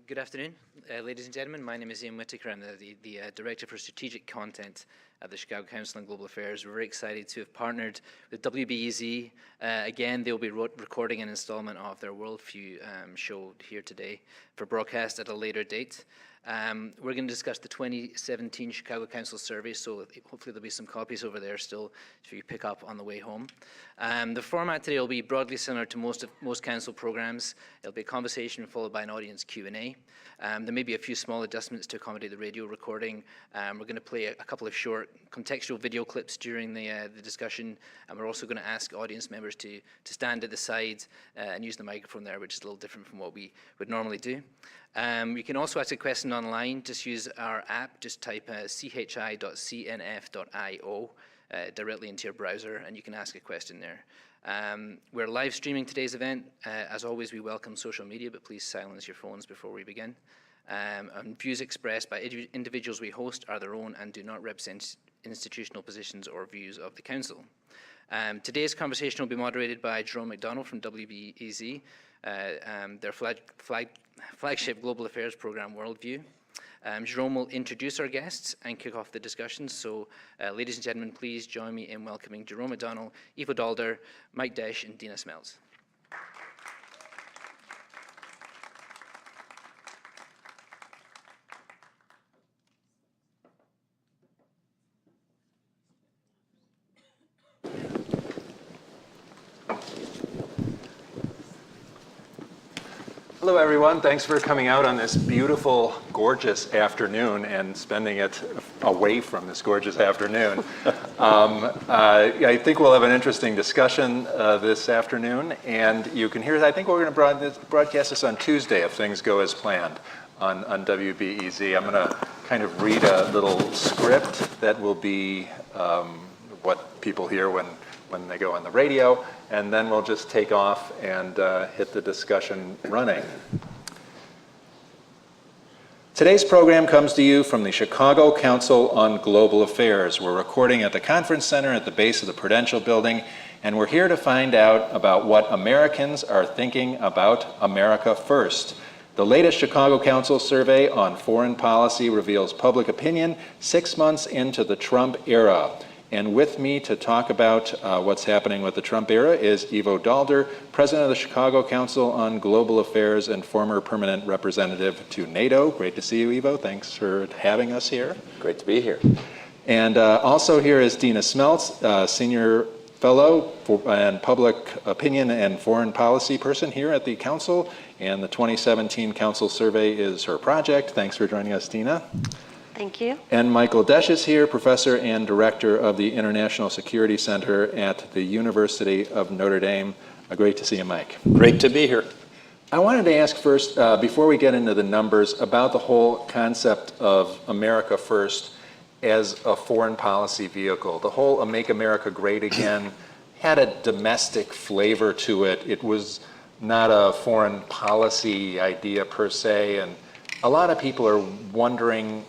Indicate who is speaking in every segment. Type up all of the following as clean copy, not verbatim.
Speaker 1: Good afternoon, ladies and gentlemen. My name is Ian Whittaker. I'm the Director for Strategic Content at the Chicago Council on Global Affairs. We're very excited to have partnered with WBEZ. Again, they'll be recording an installment of their Worldview show here today for broadcast at a later date. We're going to discuss the 2017 Chicago Council survey, so hopefully there'll be some copies over there still for you to pick up on the way home. The format today will be broadly similar to most council programs. It'll be a conversation followed by an audience Q&A. There may be a few small adjustments to accommodate the radio recording. We're going to play a couple of short contextual video clips during the discussion, and we're also going to ask audience members to stand at the side and use the microphone there, which is a little different from what we would normally do. You can also ask a question online. Just use our app. Just type chi.cnf.io directly into your browser, and you can ask a question there. We're live streaming today's event. As always, we welcome social media, but please silence your phones before we begin. And views expressed by individuals we host are their own and do not represent institutional positions or views of the Council. Today's conversation will be moderated by Jerome McDonnell from WBEZ, their flagship global affairs program, Worldview. Jerome will introduce our guests and kick off the discussion. So, ladies and gentlemen, please join me in welcoming Jerome McDonnell, Ivo Daalder, Mike Desch, and Dina Smelts.
Speaker 2: Hello, everyone. Thanks for coming out on this beautiful, gorgeous afternoon and spending it away from this gorgeous afternoon. I think we'll have an interesting discussion this afternoon, and you can hear, I think we're going to broadcast this on Tuesday if things go as planned on WBEZ. I'm going to kind of read a little script that will be what people hear when they go on the radio, and then we'll just take off and hit the discussion running. Today's program comes to you from the Chicago Council on Global Affairs. We're recording at the Conference Center at the base of the Prudential Building, and we're here to find out about what Americans are thinking about America First. The latest Chicago Council survey on foreign policy reveals public opinion 6 months into the Trump era. And with me to talk about what's happening with the Trump era is Ivo Daalder, president of the Chicago Council on Global Affairs and former permanent representative to NATO. Great to see you, Ivo. Thanks for having us here.
Speaker 3: Great to be here.
Speaker 2: And also here is Dina Smelts, senior fellow and public opinion and foreign policy person here at the Council. And the 2017 Council survey is her project. Thanks for joining us, Dina.
Speaker 4: Thank you.
Speaker 2: And Michael Desch is here, professor and director of the International Security Center at the University of Notre Dame. Great to see you, Mike.
Speaker 3: Great to be here.
Speaker 2: I wanted to ask first, before we get into the numbers, about the whole concept of America First as a foreign policy vehicle. The whole Make America Great Again had a domestic flavor to it. It was not a foreign policy idea per se, and a lot of people are wondering,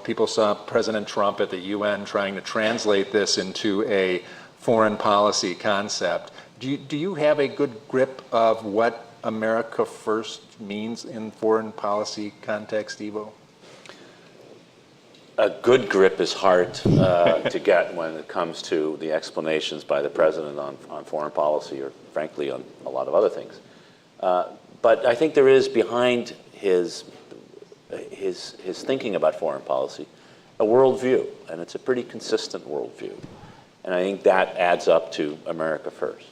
Speaker 2: people saw President Trump at the UN trying to translate this into a foreign policy concept. Do you have a good grip of what America First means in foreign policy context, Ivo?
Speaker 3: A good grip is hard to get when it comes to the explanations by the president on foreign policy, or frankly on a lot of other things. But I think there is behind his thinking about foreign policy a worldview, and it's a pretty consistent worldview. And I think that adds up to America First.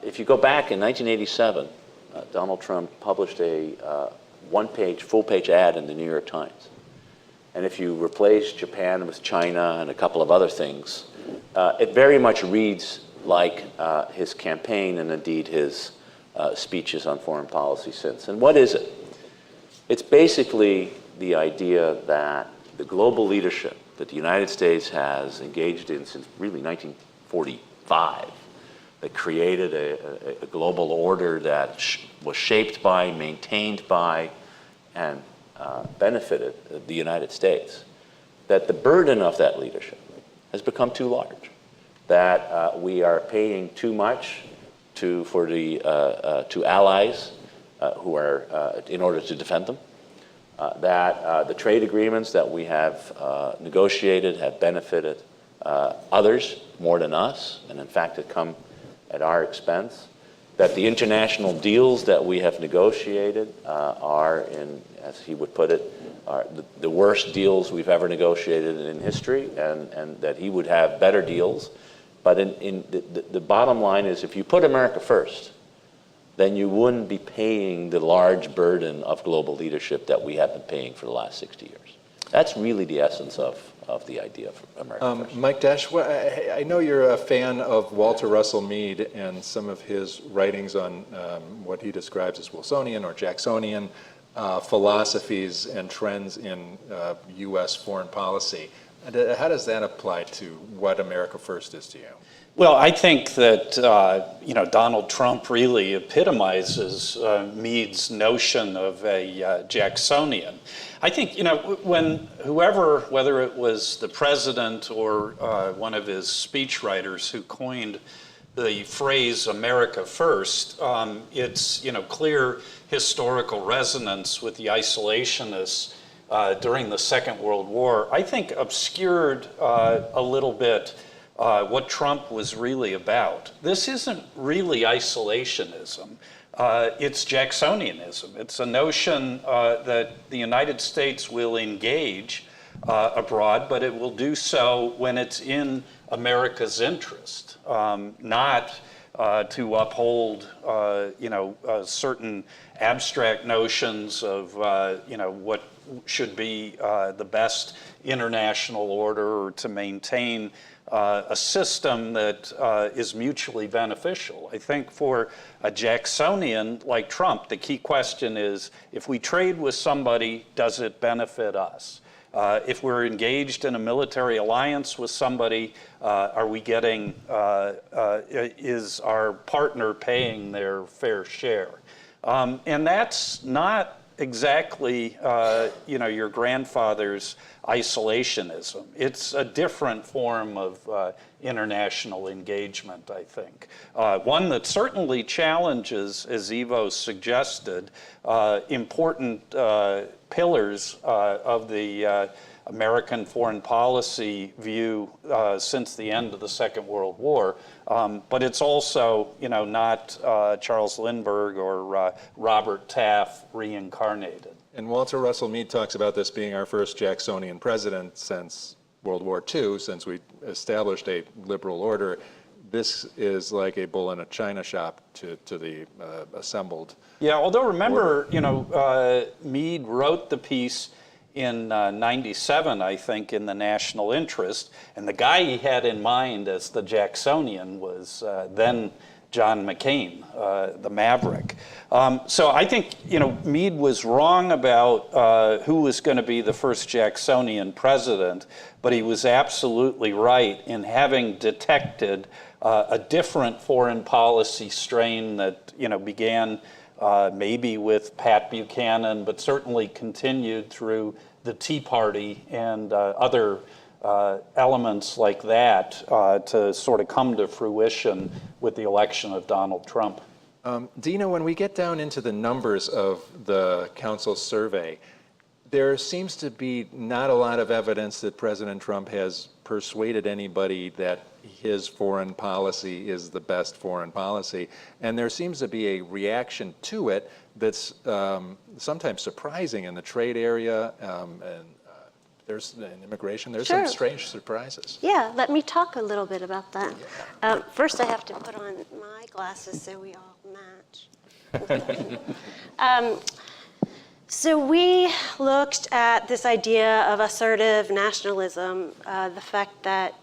Speaker 3: If you go back in 1987, Donald Trump published a one-page, full-page ad in the New York Times. And if you replace Japan with China and a couple of other things, it very much reads like his campaign and indeed his speeches on foreign policy since. And what is it? It's basically the idea that the global leadership that the United States has engaged in since really 1945, that created a global order that was shaped by, maintained by, and benefited the United States, that the burden of that leadership has become too large, that we are paying too much to allies who are in order to defend them. That the trade agreements that we have negotiated have benefited others more than us, and in fact have come at our expense. That the international deals that we have negotiated are, in, as he would put it, are the worst deals we've ever negotiated in history, and that he would have better deals. But the bottom line is, if you put America first, then you wouldn't be paying the large burden of global leadership that we have been paying for the last 60 years. That's really the essence of the idea of America first.
Speaker 2: Mike Dash, I know you're a fan of Walter Russell Mead and some of his writings on what he describes as Wilsonian or Jacksonian philosophies and trends in U.S. foreign policy. How does that apply to what America First is to you?
Speaker 4: Well, I think that Donald Trump really epitomizes Mead's notion of a Jacksonian. I think when whoever, whether it was the president or one of his speechwriters who coined the phrase "America First," it's clear historical resonance with the isolationists during the Second World War. I think obscured a little bit what Trump was really about. This isn't really isolationism. It's Jacksonianism. It's a notion that the United States will engage abroad, but it will do so when it's in America's interest, not to uphold certain abstract notions of what should be the best international order, or to maintain a system that is mutually beneficial. I think for a Jacksonian like Trump, the key question is, if we trade with somebody, does it benefit us? If we're engaged in a military alliance with somebody, are we getting, is our partner paying their fair share? And that's not exactly, your grandfather's isolationism. It's a different form of international engagement, I think. One that certainly challenges, as Ivo suggested, important pillars of the American foreign policy view since the end of the Second World War. But it's also, not Charles Lindbergh or Robert Taft reincarnated.
Speaker 2: And Walter Russell Mead talks about this being our first Jacksonian president since World War II, since we established a liberal order. This is like a bull in a china shop to the assembled.
Speaker 4: Yeah, although remember, Mead wrote the piece in 97, I think, in the National Interest, and the guy he had in mind as the Jacksonian was then John McCain, the Maverick. So I think, Mead was wrong about who was going to be the first Jacksonian president, but he was absolutely right in having detected a different foreign policy strain that, began maybe with Pat Buchanan, but certainly continued through the Tea Party and other elements like that to sort of come to fruition with the election of Donald Trump.
Speaker 2: Dina, when we get down into the numbers of the Council survey, there seems to be not a lot of evidence that President Trump has persuaded anybody that his foreign policy is the best foreign policy. And there seems to be a reaction to it that's sometimes surprising in the trade area, and there's in immigration. There's
Speaker 5: Sure.
Speaker 2: some strange surprises.
Speaker 5: Yeah, let me talk a little bit about that. First, I have to put on my glasses so we all match. So we looked at this idea of assertive nationalism, the fact that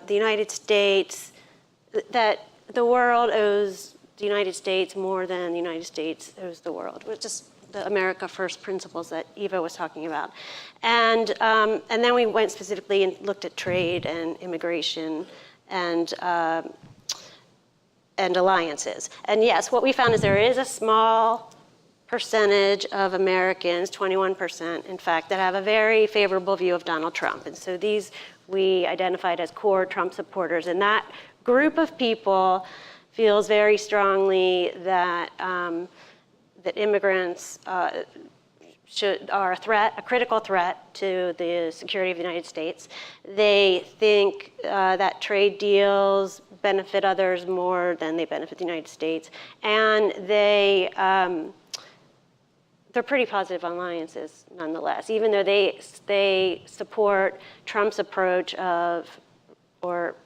Speaker 5: the United States, that the world owes the United States more than the United States owes the world, which is the America First principles that Eva was talking about. And then we went specifically and looked at trade and immigration and alliances. And yes, what we found is there is a small percentage of Americans, 21%, in fact, that have a very favorable view of Donald Trump. And so these we identified as core Trump supporters. And that group of people feels very strongly that that immigrants are a critical threat to the security of the United States. They think that trade deals benefit others more than they benefit the United States, and they're pretty positive alliances nonetheless, even though they support Trump's approach or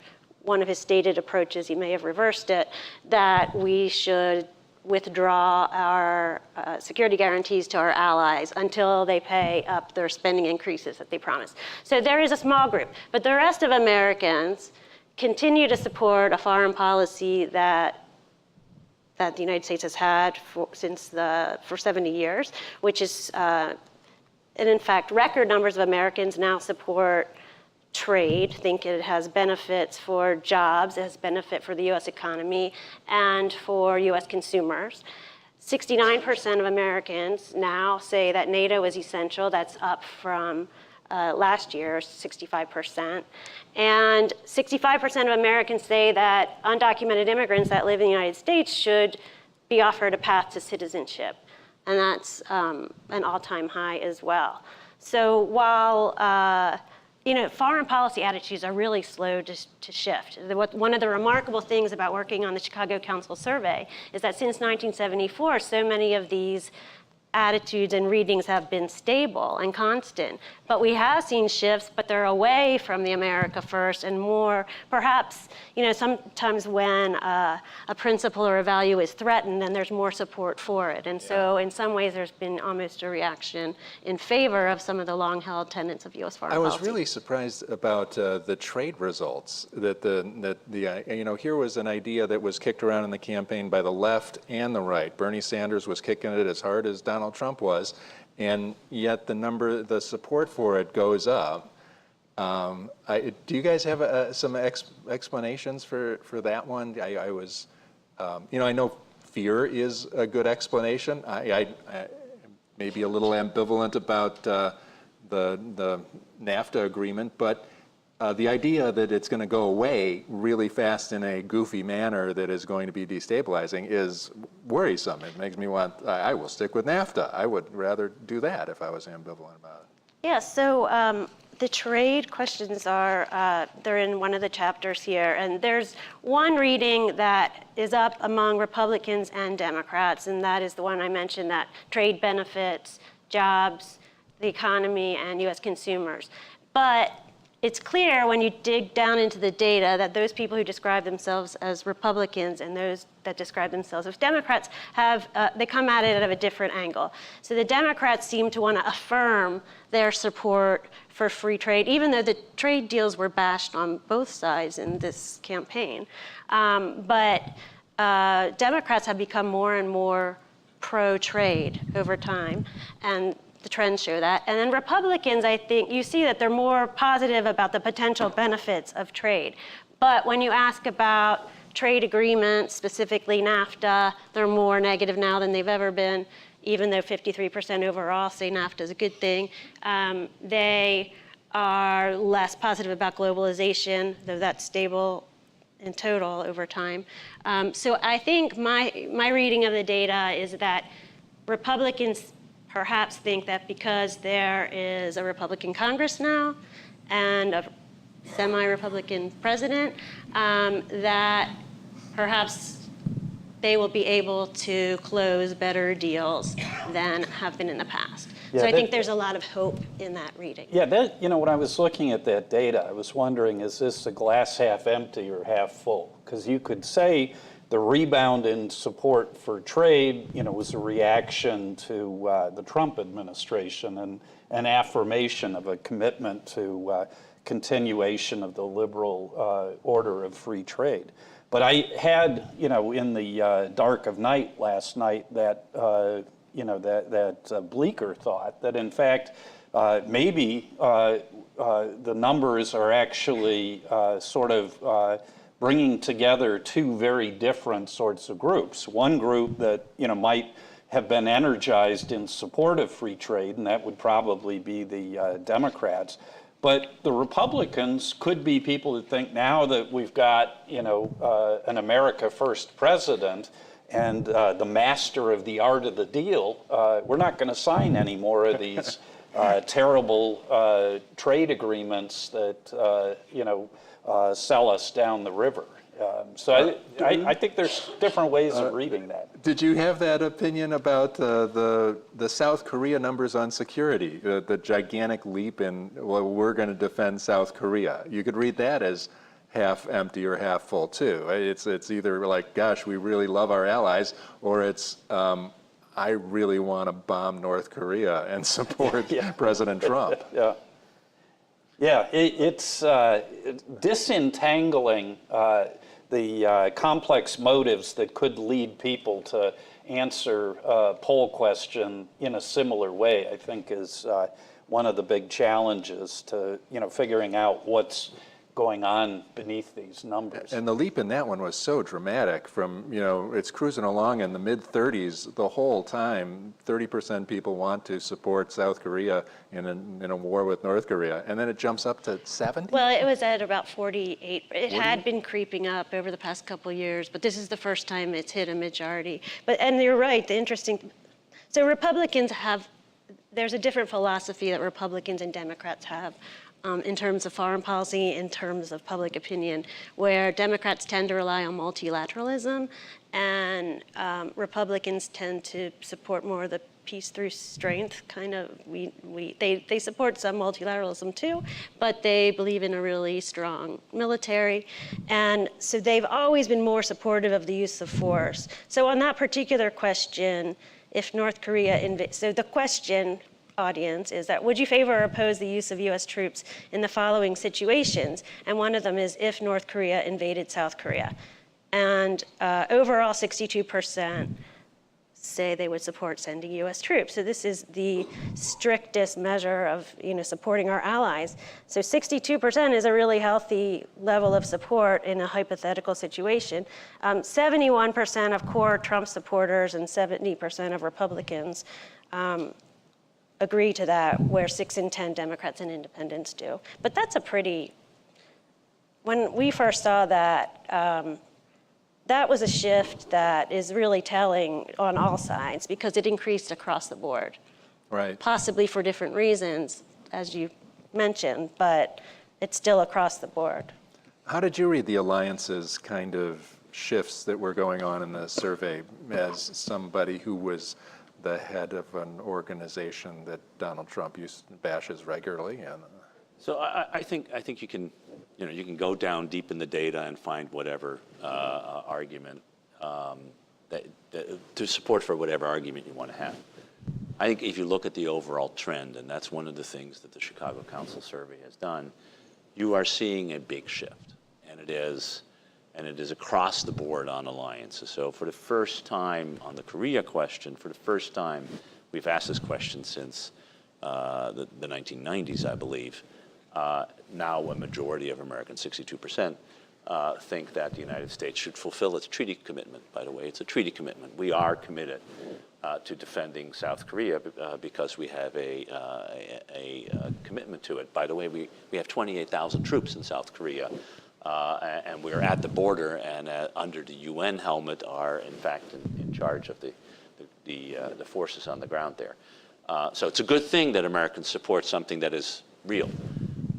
Speaker 5: one of his stated approaches, he may have reversed it, that we should withdraw our security guarantees to our allies until they pay up their spending increases that they promised. So there is a small group, but the rest of Americans continue to support a foreign policy that the United States has had for 70 years, which is, and in fact, record numbers of Americans now support trade, think it has benefits for jobs, it has benefit for the U.S. economy and for U.S. consumers. 69% of Americans now say that NATO is essential. That's up from last year, 65%. And 65% of Americans say that undocumented immigrants that live in the United States should be offered a path to citizenship. And that's an all-time high as well. So while foreign policy attitudes are really slow to shift. One of the remarkable things about working on the Chicago Council survey is that since 1974, so many of these attitudes and readings have been stable and constant. But we have seen shifts, but they're away from the America first and more, perhaps, sometimes when a principle or a value is threatened, then there's more support for it. And so in some ways, there's been almost a reaction in favor of some of the long-held tenets of U.S. foreign policy.
Speaker 2: I was really surprised about the trade results, that here was an idea that was kicked around in the campaign by the left and the right. Bernie Sanders was kicking it as hard as Donald Trump was, and yet the support for it goes up. Do you guys have some explanations for that one? I know fear is a good explanation. I may be a little ambivalent about the NAFTA agreement, but the idea that it's going to go away really fast in a goofy manner that is going to be destabilizing is worrisome. It makes me I will stick with NAFTA. I would rather do that if I was ambivalent about it.
Speaker 5: Yeah, so the trade questions they're in one of the chapters here, and there's one reading that is up among Republicans and Democrats, and that is the one I mentioned, that trade benefits jobs, the economy, and U.S. consumers. But it's clear when you dig down into the data that those people who describe themselves as Republicans and those that describe themselves as Democrats they come at it at a different angle. So the Democrats seem to want to affirm their support for free trade, even though the trade deals were bashed on both sides in this campaign. But Democrats have become more and more pro-trade over time, and the trends show that. And then Republicans, I think, you see that they're more positive about the potential benefits of trade. But when you ask about trade agreements, specifically NAFTA, they're more negative now than they've ever been, even though 53% overall say NAFTA is a good thing. They are less positive about globalization, though that's stable in total over time. So I think my reading of the data is that Republicans perhaps think that because there is a Republican Congress now and a semi-Republican president, that perhaps they will be able to close better deals than have been in the past.
Speaker 4: Yeah,
Speaker 5: so I think there's a lot of hope in that reading.
Speaker 4: Yeah, when I was looking at that data, I was wondering, is this a glass half empty or half full? Because you could say the rebound in support for trade, was a reaction to the Trump administration and an affirmation of a commitment to continuation of the liberal order of free trade. But I had, in the dark of night last night, that bleaker thought that, in fact, maybe the numbers are actually sort of bringing together two very different sorts of groups. One group that might have been energized in support of free trade, and that would probably be the Democrats. But the Republicans could be people that think now that we've got an America First president and the master of the art of the deal, we're not going to sign any more of these terrible trade agreements that sell us down the river. So I think there's different ways of reading that.
Speaker 2: Did you have that opinion about the South Korea numbers on security, the gigantic leap in, well, we're going to defend South Korea? You could read that as half empty or half full too. It's either like, gosh, we really love our allies, or it's, I really want to bomb North Korea and support President Trump.
Speaker 4: Yeah, it's disentangling the complex motives that could lead people to answer a poll question in a similar way, I think, is one of the big challenges to figuring out what's going on beneath these numbers.
Speaker 2: And the leap in that one was so dramatic from, it's cruising along in the mid-30s the whole time. 30% people want to support South Korea in a war with North Korea. And then it jumps up to 70?
Speaker 5: Well, it was at about 48. It had been creeping up over the past couple of years, but this is the first time it's hit a majority. And you're right, so Republicans there's a different philosophy that Republicans and Democrats have. In terms of foreign policy, in terms of public opinion, where Democrats tend to rely on multilateralism and Republicans tend to support more of the peace through strength kind of. They support some multilateralism too, but they believe in a really strong military, and so they've always been more supportive of the use of force. So on that particular question, if North Korea so the question, audience, is that would you favor or oppose the use of U.S. troops in the following situations? And one of them is if North Korea invaded South Korea. And overall, 62% say they would support sending U.S. troops. So this is the strictest measure of supporting our allies. So 62% is a really healthy level of support in a hypothetical situation. 71% of core Trump supporters and 70% of Republicans agree to that, where 6 in 10 Democrats and independents do. But that's when we first saw that, that was a shift that is really telling on all sides because it increased across the board.
Speaker 2: Right.
Speaker 5: Possibly for different reasons, as you mentioned, but it's still across the board.
Speaker 2: How did you read the alliances kind of shifts that were going on in the survey as somebody who was the head of an organization that Donald Trump bashes regularly?
Speaker 3: So I think you can go down deep in the data and find whatever argument to support for whatever argument you want to have. I think if you look at the overall trend, and that's one of the things that the Chicago Council survey has done, you are seeing a big shift, and it is across the board on alliances. So for the first time on the Korea question, for the first time, we've asked this question since the 1990s, I believe. Now a majority of Americans, 62%, think that the United States should fulfill its treaty commitment. By the way, it's a treaty commitment. We are committed to defending South Korea because we have a commitment to it. By the way, we have 28,000 troops in South Korea. And we're at the border and under the UN helmet are, in fact, in charge of the forces on the ground there. So it's a good thing that Americans support something that is real.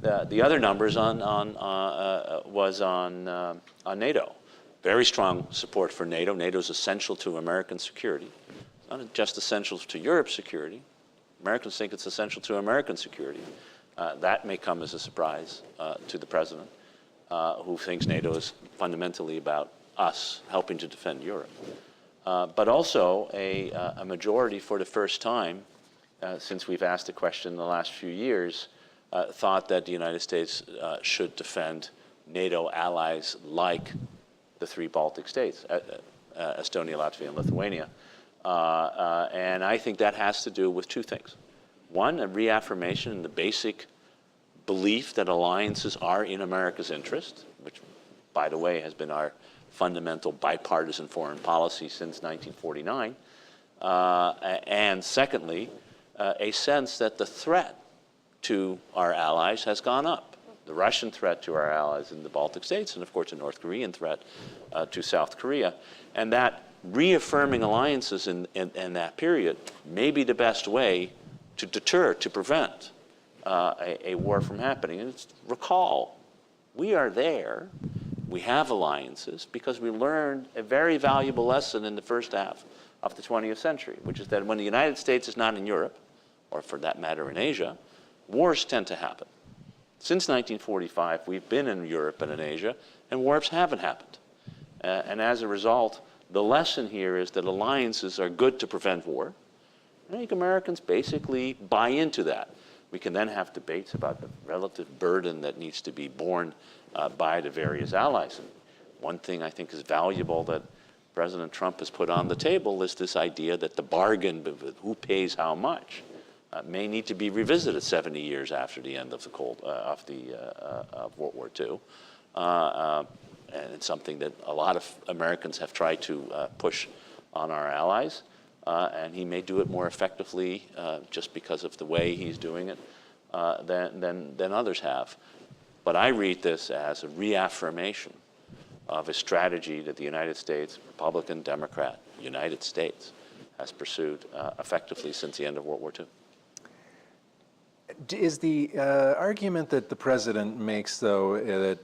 Speaker 3: The other numbers was on NATO. Very strong support for NATO. NATO is essential to American security. It's not just essential to Europe's security. Americans think it's essential to American security. That may come as a surprise to the president, who thinks NATO is fundamentally about us helping to defend Europe. But also a majority for the first time, since we've asked the question in the last few years, thought that the United States should defend NATO allies like the 3 Baltic states, Estonia, Latvia, and Lithuania. And I think that has to do with 2 things. One, a reaffirmation in the basic belief that alliances are in America's interest, which, by the way, has been our fundamental bipartisan foreign policy since 1949. And secondly, a sense that the threat to our allies has gone up. The Russian threat to our allies in the Baltic states, and of course, the North Korean threat to South Korea. And that reaffirming alliances in that period may be the best way to deter, to prevent a war from happening. And recall, we are there, we have alliances, because we learned a very valuable lesson in the first half of the 20th century, which is that when the United States is not in Europe, or for that matter in Asia, wars tend to happen. Since 1945, we've been in Europe and in Asia, and wars haven't happened. And as a result, the lesson here is that alliances are good to prevent war. I think Americans basically buy into that. We can then have debates about the relative burden that needs to be borne by the various allies. And one thing I think is valuable that President Trump has put on the table is this idea that the bargain with who pays how much may need to be revisited 70 years after the end of World War II. And it's something that a lot of Americans have tried to push on our allies. And he may do it more effectively just because of the way he's doing it than others have. But I read this as a reaffirmation of a strategy that the United States, Republican, Democrat, United States, has pursued effectively since the end of World War II.
Speaker 2: Is the argument that the president makes, though, that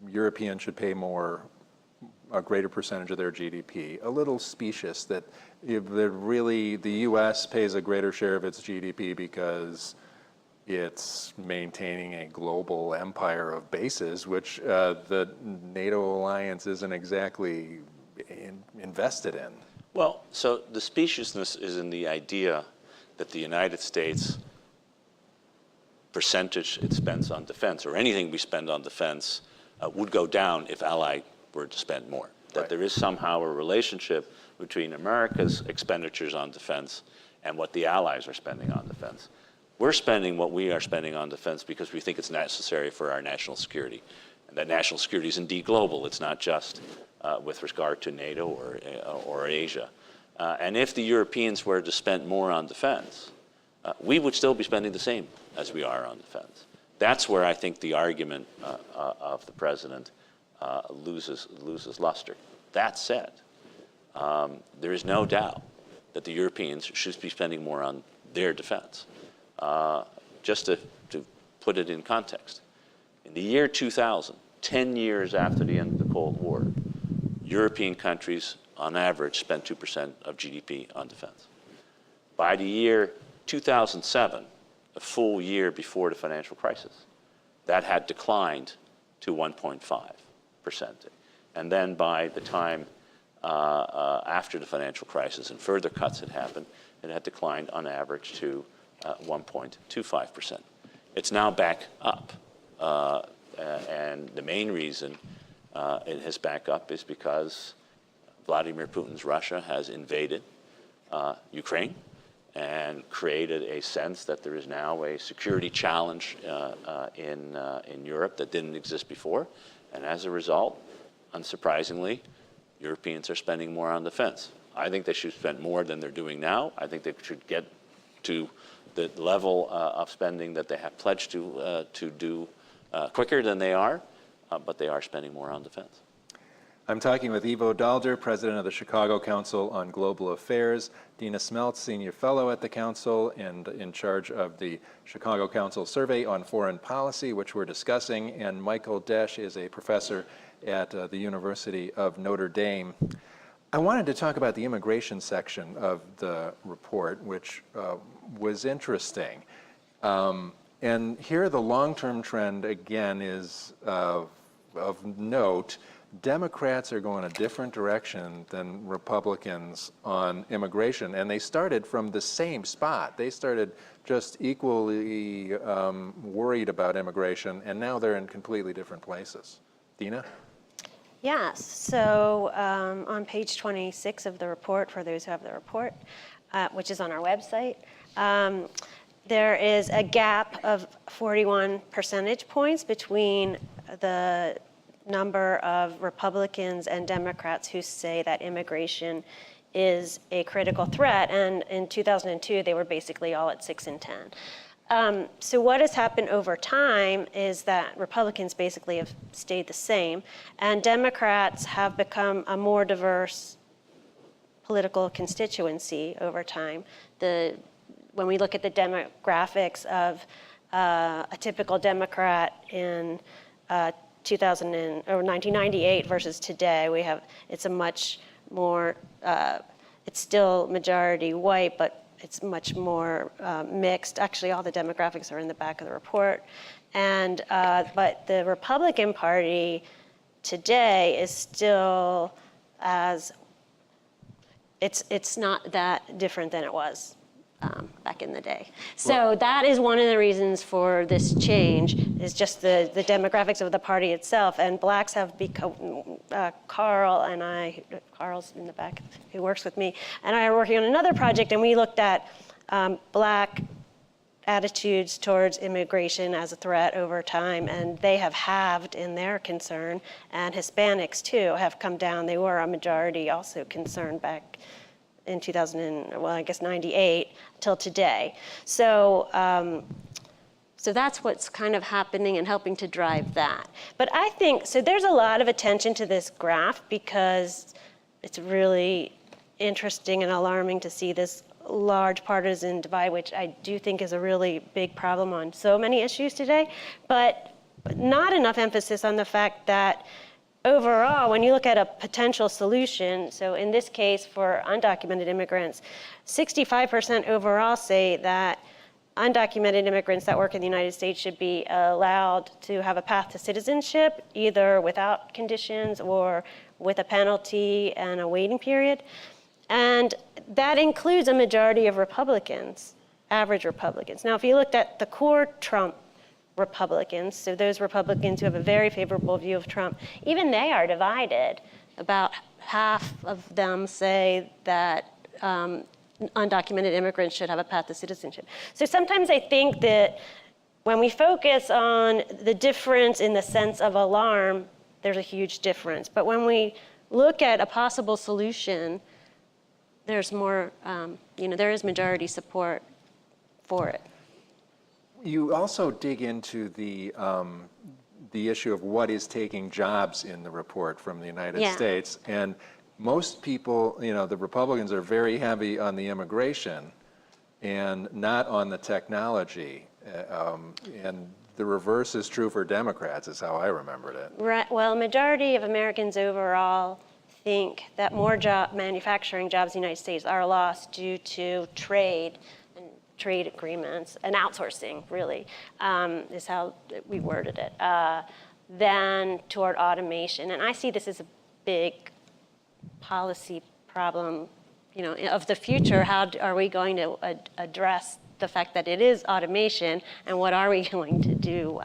Speaker 2: Europeans should pay a greater percentage of their GDP, a little specious, that really the U.S. pays a greater share of its GDP because it's maintaining a global empire of bases, which the NATO alliance isn't exactly invested in?
Speaker 3: Well, so the speciousness is in the idea that the United States percentage it spends on defense, or anything we spend on defense, would go down if allied were to spend more. That there is somehow a relationship between America's expenditures on defense and what the allies are spending on defense. We're spending what we are spending on defense because we think it's necessary for our national security. And that national security is indeed global. It's not just with regard to NATO or Asia. And if the Europeans were to spend more on defense, we would still be spending the same as we are on defense. That's where I think the argument of the president loses luster. That said, there is no doubt that the Europeans should be spending more on their defense. Just to put it in context, in the year 2000, 10 years after the end of the Cold War, European countries on average spent 2% of GDP on defense. By the year 2007, a full year before the financial crisis, that had declined to 1.5%. And then by the time after the financial crisis and further cuts had happened, it had declined on average to 1.25%. It's now back up. And the main reason it has back up is because Vladimir Putin's Russia has invaded Ukraine and created a sense that there is now a security challenge in Europe that didn't exist before. And as a result, unsurprisingly, Europeans are spending more on defense. I think they should spend more than they're doing now. I think they should get to the level of spending that they have pledged to do quicker than they are, but they are spending more on defense.
Speaker 2: I'm talking with Ivo Dalder, president of the Chicago Council on Global Affairs, Dina Smeltz, senior fellow at the council and in charge of the Chicago Council Survey on Foreign Policy, which we're discussing, and Michael Desch is a professor at the University of Notre Dame. I wanted to talk about the immigration section of the report, which was interesting. And here the long-term trend, again, is of note. Democrats are going a different direction than Republicans on immigration, and they started from the same spot. They started just equally worried about immigration, and now they're in completely different places. Dina?
Speaker 5: Yes, so on page 26 of the report, for those who have the report, which is on our website, there is a gap of 41 percentage points between the number of Republicans and Democrats who say that immigration is a critical threat, and in 2002 they were basically all at 6 and 10. So what has happened over time is that Republicans basically have stayed the same, and Democrats have become a more diverse political constituency over time. When we look at the demographics of a typical Democrat in 1998 versus today, it's a much more, it's still majority white, but it's much more mixed. Actually, all the demographics are in the back of the report. And but the Republican Party today is still it's not that different than it was back in the day. So that is one of the reasons for this change, is just the demographics of the party itself. And blacks have become, Carl's in the back, who works with me, and I are working on another project, and we looked at black attitudes towards immigration as a threat over time, and they have halved in their concern, and Hispanics too have come down. They were a majority also concerned back in 98 till today. So so that's what's kind of happening and helping to drive that. But I think, so there's a lot of attention to this graph because it's really interesting and alarming to see this large partisan divide, which I do think is a really big problem on so many issues today, but not enough emphasis on the fact that overall, when you look at a potential solution, so in this case for undocumented immigrants, 65% overall say that undocumented immigrants that work in the United States should be allowed to have a path to citizenship, either without conditions or with a penalty and a waiting period. And that includes a majority of Republicans, average Republicans. Now, if you looked at the core Trump Republicans, so those Republicans who have a very favorable view of Trump, even they are divided. About half of them say that undocumented immigrants should have a path to citizenship. So sometimes I think that when we focus on the difference in the sense of alarm, there's a huge difference. But when we look at a possible solution, there's more, there is majority support for it.
Speaker 2: You also dig into the issue of what is taking jobs in the report from the United States. And most people, the Republicans are very heavy on the immigration and not on the technology. And the reverse is true for Democrats, is how I remembered it.
Speaker 5: Right. Well, majority of Americans overall think that more manufacturing jobs in the United States are lost due to trade agreements and outsourcing, really, is how we worded it, than toward automation. And I see this as a big policy problem, of the future. How are we going to address the fact that it is automation, and what are we going to do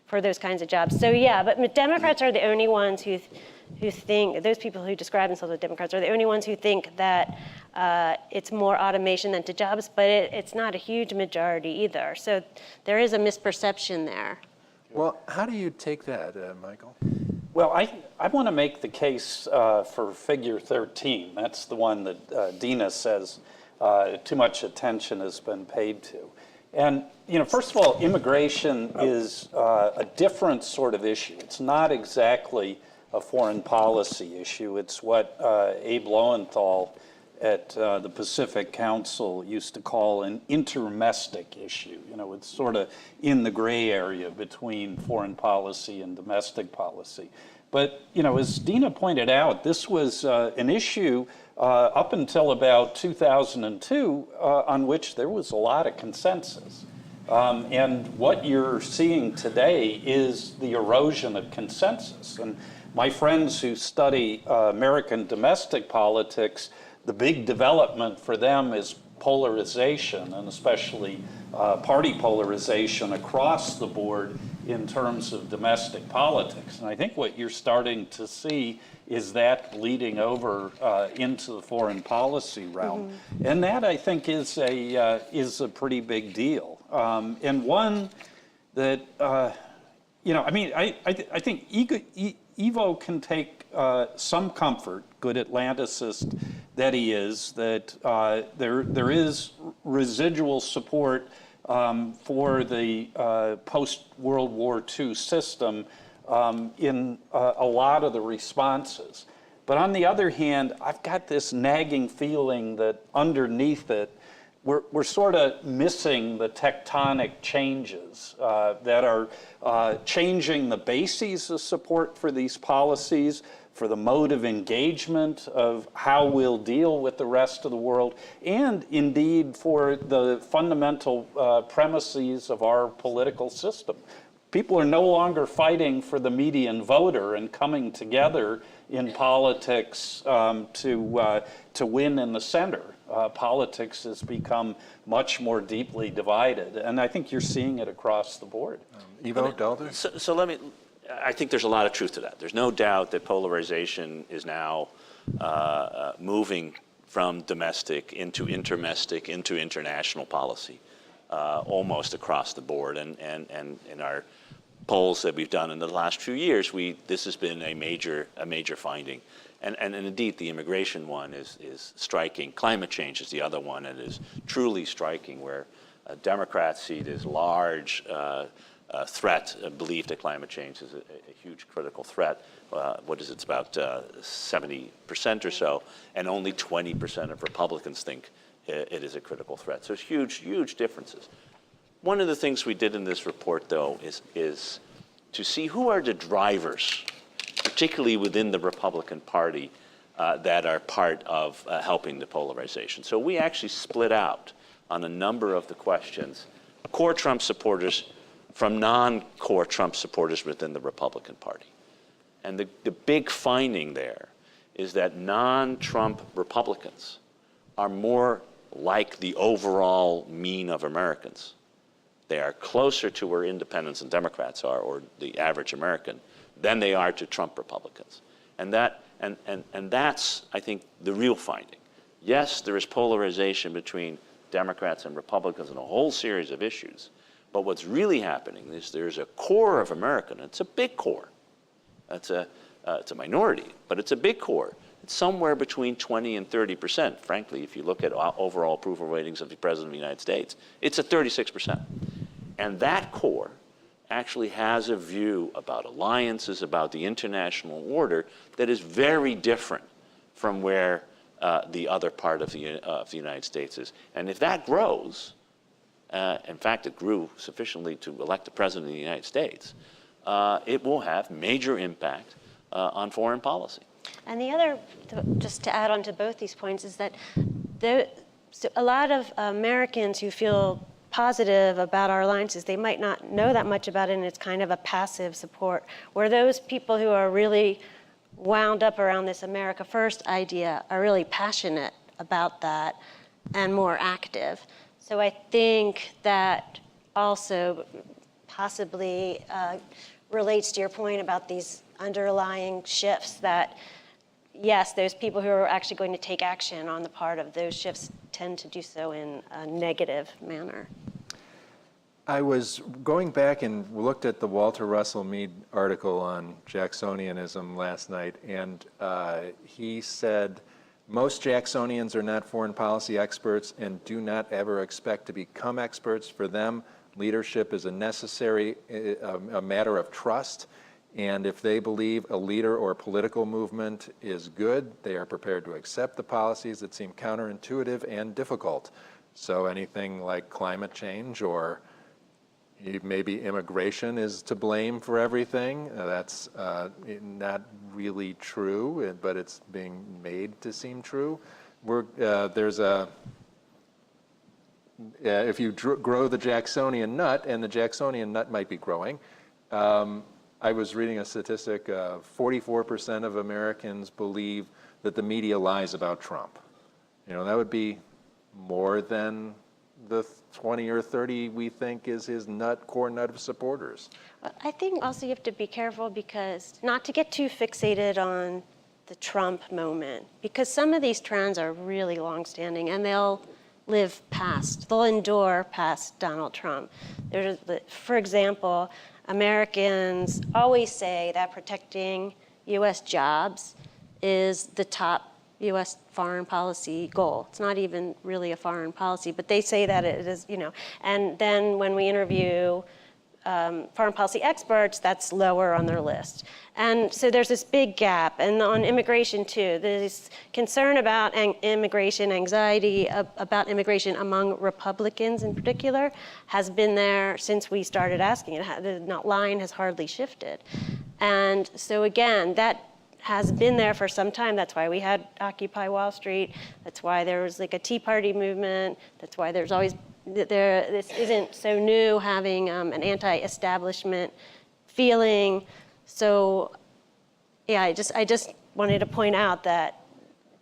Speaker 5: for those kinds of jobs? So yeah, but Democrats are the only ones who think, those people who describe themselves as Democrats are the only ones who think that it's more automation than to jobs, but it's not a huge majority either. So there is a misperception there.
Speaker 2: Well, how do you take that, Michael?
Speaker 4: Well, I want to make the case for figure 13. That's the one that Dina says too much attention has been paid to. And, first of all, immigration is a different sort of issue. It's not exactly a foreign policy issue. It's what Abe Lowenthal at the Pacific Council used to call an intermestic issue. It's sort of in the gray area between foreign policy and domestic policy. But, as Dina pointed out, this was an issue up until about 2002 on which there was a lot of consensus. And what you're seeing today is the erosion of consensus. And my friends who study American domestic politics, the big development for them is polarization, and especially party polarization across the board in terms of domestic politics. And I think what you're starting to see is that bleeding over into the foreign policy realm. Mm-hmm. And that, I think, is a pretty big deal. And one that, I think Ivo can take some comfort, good Atlanticist that he is, that there is residual support for the post-World War II system in a lot of the responses. But on the other hand, I've got this nagging feeling that underneath it, we're sort of missing the tectonic changes that are changing the bases of support for these policies, for the mode of engagement of how we'll deal with the rest of the world, and indeed for the fundamental premises of our political system. People are no longer fighting for the median voter and coming together in politics to win in the center. Politics has become much more deeply divided, and I think you're seeing it across the board.
Speaker 2: Ivo Dalder?
Speaker 3: So let me, I think there's a lot of truth to that. There's no doubt that polarization is now moving from domestic into intermestic into international policy, almost across the board. And in our polls that we've done in the last few years, this has been a major finding. And indeed, the immigration one is striking. Climate change is the other one, and is truly striking, where Democrats see this large threat, belief that climate change is a huge critical threat. What is it, it's about 70% or so, and only 20% of Republicans think it is a critical threat. So it's huge differences. One of the things we did in this report, though, is to see who are the drivers, particularly within the Republican Party, that are part of helping the polarization. So we actually split out on a number of the questions, core Trump supporters from non-core Trump supporters within the Republican Party. And the big finding there is that non-Trump Republicans are more like the overall mean of Americans. They are closer to where independents and Democrats are, or the average American, than they are to Trump Republicans. And that's, I think, the real finding. Yes, there is polarization between Democrats and Republicans on a whole series of issues, but what's really happening is there's a core of American, it's a big core. It's a minority, but it's a big core. It's somewhere between 20 and 30%. Frankly, if you look at overall approval ratings of the President of the United States, it's at 36%. And that core actually has a view about alliances, about the international order, that is very different from where the other part of the United States is. And if that grows, in fact, it grew sufficiently to elect the President of the United States, it will have major impact on foreign policy.
Speaker 5: And the other, just to add on to both these points, is that a lot of Americans who feel positive about our alliances, they might not know that much about it, and it's kind of a passive support. Where those people who are really wound up around this America First idea are really passionate about that and more active. So I think that also possibly relates to your point about these underlying shifts, that yes, those people who are actually going to take action on the part of those shifts tend to do so in a negative manner.
Speaker 2: I was going back and looked at the Walter Russell Mead article on Jacksonianism last night, and he said, most Jacksonians are not foreign policy experts and do not ever expect to become experts. For them, leadership is a necessary, a matter of trust. And if they believe a leader or a political movement is good, they are prepared to accept the policies that seem counterintuitive and difficult. So anything like climate change or maybe immigration is to blame for everything. That's not really true, but it's being made to seem true. If you grow the Jacksonian nut, and the Jacksonian nut might be growing, I was reading a statistic, 44% of Americans believe that the media lies about Trump. You know, that would be more than the 20 or 30 we think is his core nut of supporters.
Speaker 5: I think also you have to be careful, because not to get too fixated on the Trump moment, because some of these trends are really longstanding and they'll endure past Donald Trump. For example, Americans always say that protecting U.S. jobs is the top U.S. foreign policy goal. It's not even really a foreign policy, but they say that it is, you know. And then when we interview foreign policy experts, that's lower on their list. And so there's this big gap. And on immigration, too, there's concern about immigration, anxiety about immigration among Republicans in particular has been there since we started asking it. The line has hardly shifted. And so again, that has been there for some time. That's why we had Occupy Wall Street. That's why there was like a Tea Party movement. That's why there's always, this isn't so new, having an anti-establishment feeling. So yeah, I just wanted to point out that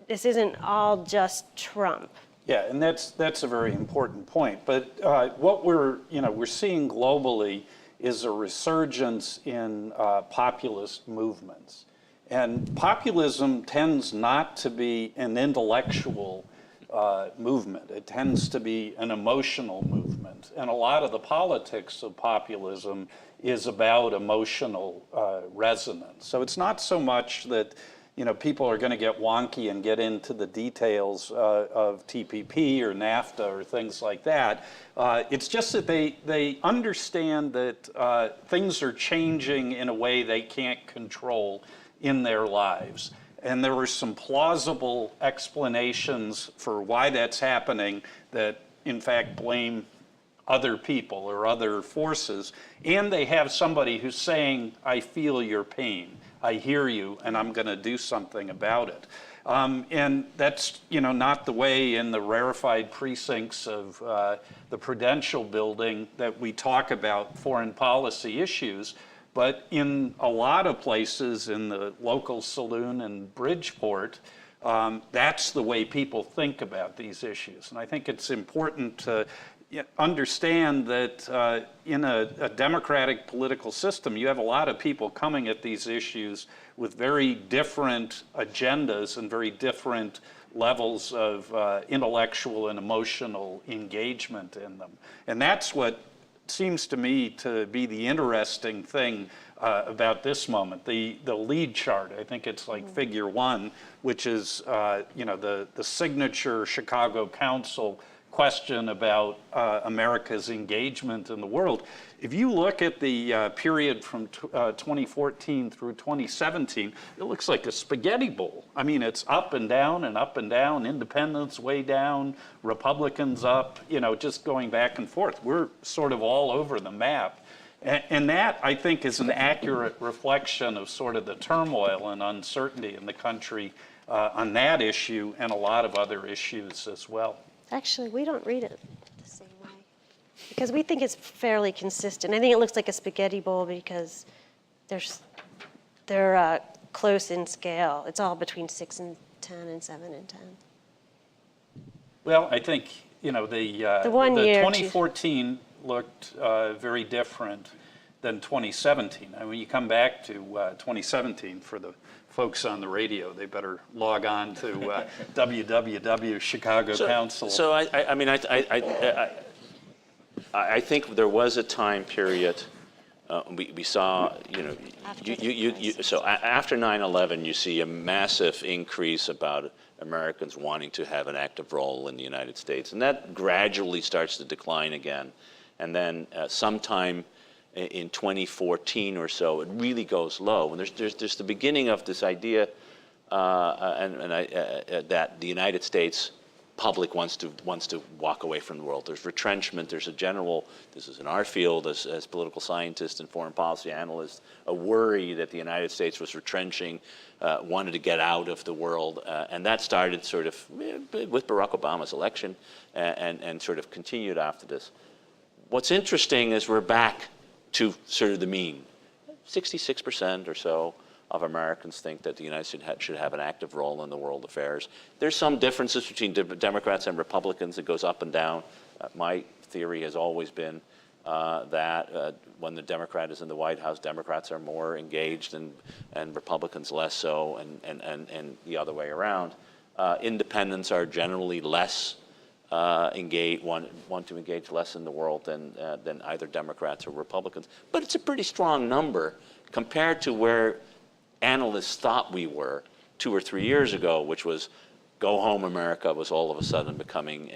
Speaker 5: this isn't all just Trump.
Speaker 4: Yeah, and that's a very important point. But what we're seeing globally is a resurgence in populist movements. And populism tends not to be an intellectual movement. It tends to be an emotional movement. And a lot of the politics of populism is about emotional resonance. So it's not so much that people are going to get wonky and get into the details of TPP or NAFTA or things like that. It's just that they understand that things are changing in a way they can't control in their lives. And there are some plausible explanations for why that's happening that, in fact, blame other people or other forces. And they have somebody who's saying, I feel your pain, I hear you, and I'm going to do something about it. And that's not the way in the rarefied precincts of the Prudential building that we talk about foreign policy issues. But in a lot of places, in the local saloon in Bridgeport, that's the way people think about these issues. And I think it's important to understand that in a democratic political system, you have a lot of people coming at these issues with very different agendas and very different levels of intellectual and emotional engagement in them. And that's what seems to me to be the interesting thing about this moment. The lead chart, I think it's like figure 1, which is the signature Chicago Council question about America's engagement in the world. If you look at the period from 2014 through 2017, it looks like a spaghetti bowl. I mean, it's up and down and up and down, independents way down, Republicans up, just going back and forth. We're sort of all over the map. And that, I think, is an accurate reflection of sort of the turmoil and uncertainty in the country on that issue and a lot of other issues as well. Actually,
Speaker 5: we don't read it the same way because we think it's fairly consistent. I think it looks like a spaghetti bowl because they're close in scale. It's all between 6 and 10 and 7 and 10.
Speaker 4: Well, I think the 2014 looked very different than 2017. I mean, when you come back to 2017 for the folks on the radio, they better log on to WWW Chicago Council.
Speaker 3: So I think there was a time period we saw, so after 9/11, you see a massive increase about Americans wanting to have an active role in the United States, and that gradually starts to decline again, and then sometime in 2014 or so, it really goes low. And there's the beginning of this idea that the United States public wants to walk away from the world. There's retrenchment. There's a general, this is in our field as political scientists and foreign policy analysts, a worry that the United States was retrenching, wanted to get out of the world. And that started sort of with Barack Obama's election and sort of continued after this. What's interesting is we're back to sort of the mean. 66% or so of Americans think that the United States should have an active role in the world affairs. There's some differences between Democrats and Republicans. It goes up and down. My theory has always been that when the Democrat is in the White House, Democrats are more engaged and Republicans less so, and the other way around. Independents are generally less want to engage less in the world than either Democrats or Republicans. But it's a pretty strong number compared to where analysts thought we were 2 or 3 years ago, which was Go home, America was all of a sudden becoming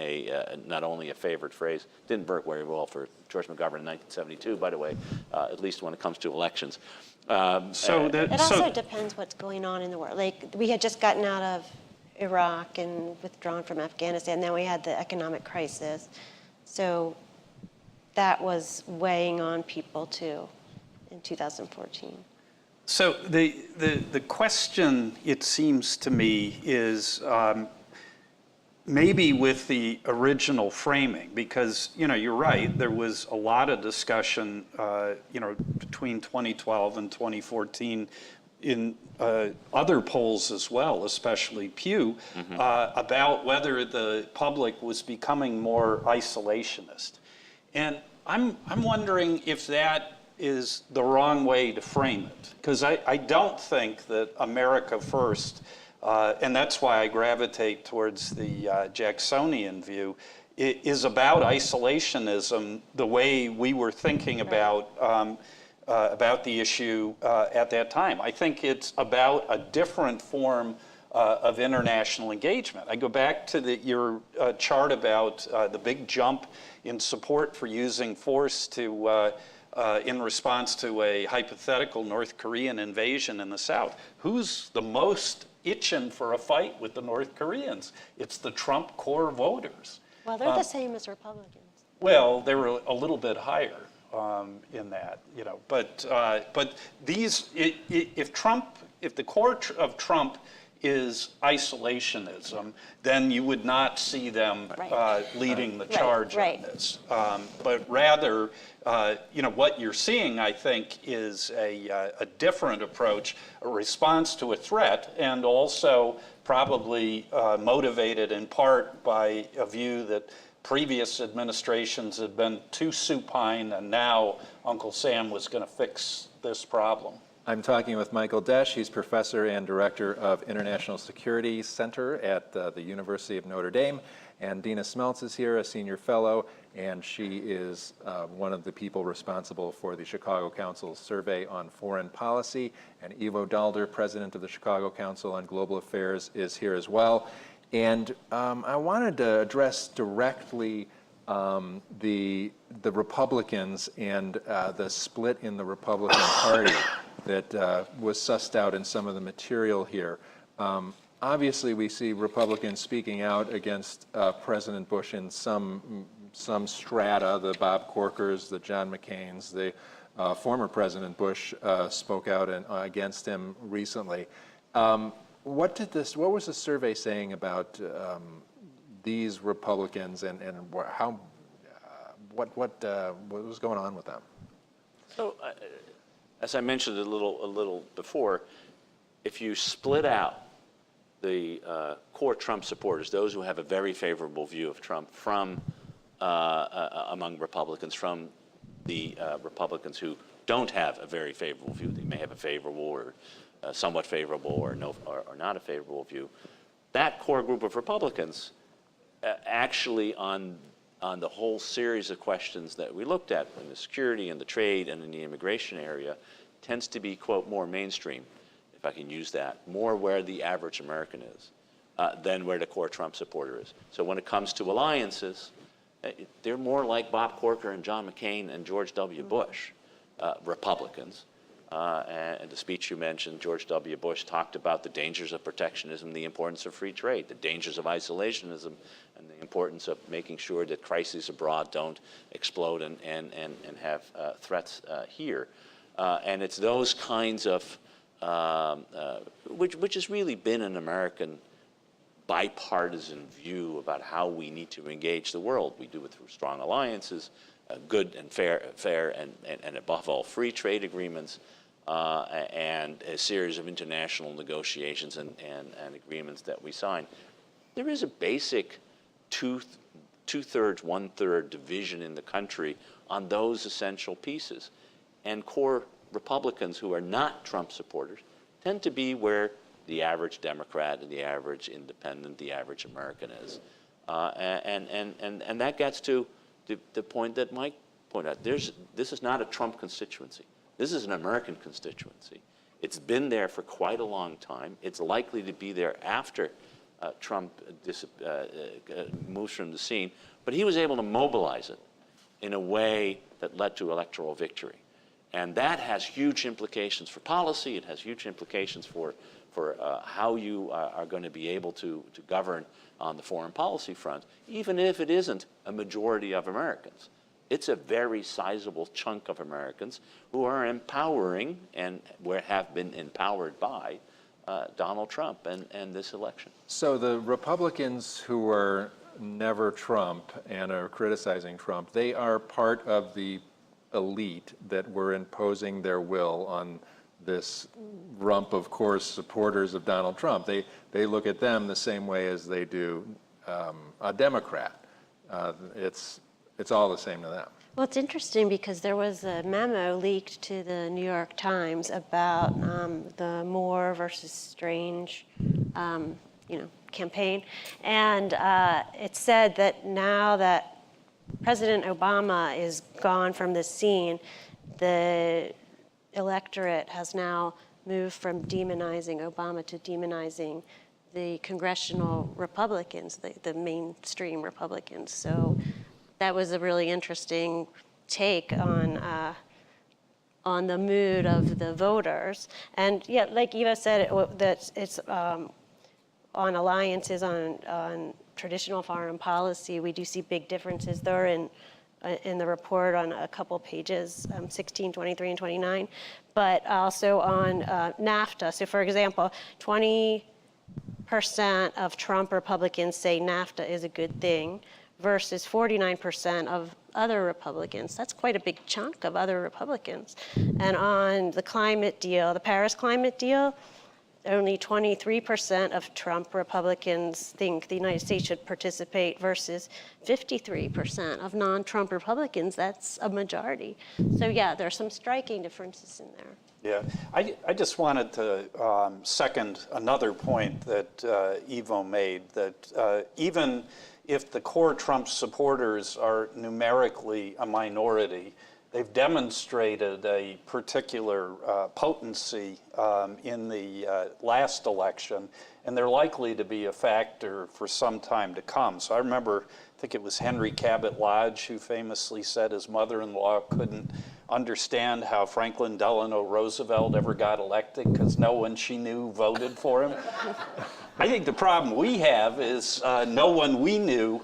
Speaker 3: not only a favorite phrase, didn't work very well for George McGovern in 1972, by the way, at least when it comes to elections.
Speaker 5: It also depends what's going on in the world. Like, we had just gotten out of Iraq and withdrawn from Afghanistan. Then we had the economic crisis. So that was weighing on people too in 2014.
Speaker 4: So the question, it seems to me, is maybe with the original framing, because you're right, there was a lot of discussion between 2012 and 2014 in other polls as well, especially Pew, about whether the public was becoming more isolationist. And I'm wondering if that is the wrong way to frame it, because I don't think that America first, and that's why I gravitate towards the Jacksonian view, is about isolationism the way we were thinking about the issue at that time. I think it's about a different form of international engagement. I go back to your chart about the big jump in support for using force to in response to a hypothetical North Korean invasion in the South. Who's the most itching for a fight with the North Koreans? It's the Trump core voters.
Speaker 5: Well, they're the same as Republicans.
Speaker 4: Well, they were a little bit higher in that, But these, if the core of Trump is isolationism, then you would not see them leading the charge on this. But rather, what you're seeing, I think, is a different approach, a response to a threat, and also probably motivated in part by a view that previous administrations had been too supine, and now Uncle Sam was going to fix this problem.
Speaker 2: I'm talking with Michael Desch. He's professor and director of International Security Center at the University of Notre Dame. And Dina Smeltz is here, a senior fellow, and she is one of the people responsible for the Chicago Council's survey on foreign policy. And Ivo Dalder, president of the Chicago Council on Global Affairs, is here as well. And I wanted to address directly the Republicans and the split in the Republican Party that was sussed out in some of the material here. Obviously, we see Republicans speaking out against President Bush in some strata, the Bob Corkers, the John McCains, the former President Bush spoke out against him recently. What was the survey saying about these Republicans and how what was going on with them?
Speaker 3: So, as I mentioned a little before, if you split out the core Trump supporters, those who have a very favorable view of Trump from among Republicans, from the Republicans who don't have a very favorable view, they may have a favorable or somewhat favorable or not a favorable view. That core group of Republicans, actually on the whole series of questions that we looked at in the security and the trade and in the immigration area, tends to be, quote, more mainstream, if I can use that, more where the average American is than where the core Trump supporter is. So when it comes to alliances, they're more like Bob Corker and John McCain and George W. Bush, Republicans. And the speech you mentioned, George W. Bush talked about the dangers of protectionism, the importance of free trade, the dangers of isolationism, and the importance of making sure that crises abroad don't explode and have threats here. And it's those kinds of, which has really been an American bipartisan view about how we need to engage the world. We do it through strong alliances, good and fair and above all, free trade agreements, and a series of international negotiations and agreements that we sign. There is a basic two-thirds, one-third division in the country on those essential pieces. And core Republicans who are not Trump supporters tend to be where the average Democrat and the average independent, the average American is. And that gets to the point that Mike pointed out. This is not a Trump constituency. This is an American constituency. It's been there for quite a long time. It's likely to be there after Trump moves from the scene, but he was able to mobilize it in a way that led to electoral victory. And that has huge implications for policy. It has huge implications for how you are going to be able to govern on the foreign policy front, even if it isn't a majority of Americans. It's a very sizable chunk of Americans who are empowering and have been empowered by Donald Trump and this election.
Speaker 2: So the Republicans who are never Trump and are criticizing Trump, they are part of the elite that were imposing their will on this rump of course supporters of Donald Trump. They look at them the same way as they do a Democrat. It's all the same to them.
Speaker 5: Well, it's interesting because there was a memo leaked to the New York Times about the Moore versus Strange, campaign, and it said that now that President Obama is gone from the scene, the electorate has now moved from demonizing Obama to demonizing the congressional Republicans, the mainstream Republicans. So that was a really interesting take on the mood of the voters. And yeah, like Eva said, that it's on alliances, on traditional foreign policy, we do see big differences there in the report on a couple pages, 16, 23, and 29, but also on NAFTA. So for example, 20% of Trump Republicans say NAFTA is a good thing versus 49% of other Republicans. That's quite a big chunk of other Republicans. And on the climate deal, the Paris climate deal, only 23% of Trump Republicans think the United States should participate versus 53% of non-Trump Republicans. That's a majority. So yeah, there are some striking differences in there.
Speaker 4: Yeah, I just wanted to second another point that Ivo made, that even if the core Trump supporters are numerically a minority, they've demonstrated a particular potency in the last election, and they're likely to be a factor for some time to come. So I remember, I think it was Henry Cabot Lodge who famously said his mother-in-law couldn't understand how Franklin Delano Roosevelt ever got elected because no one she knew voted for him. I think the problem we have is no one we knew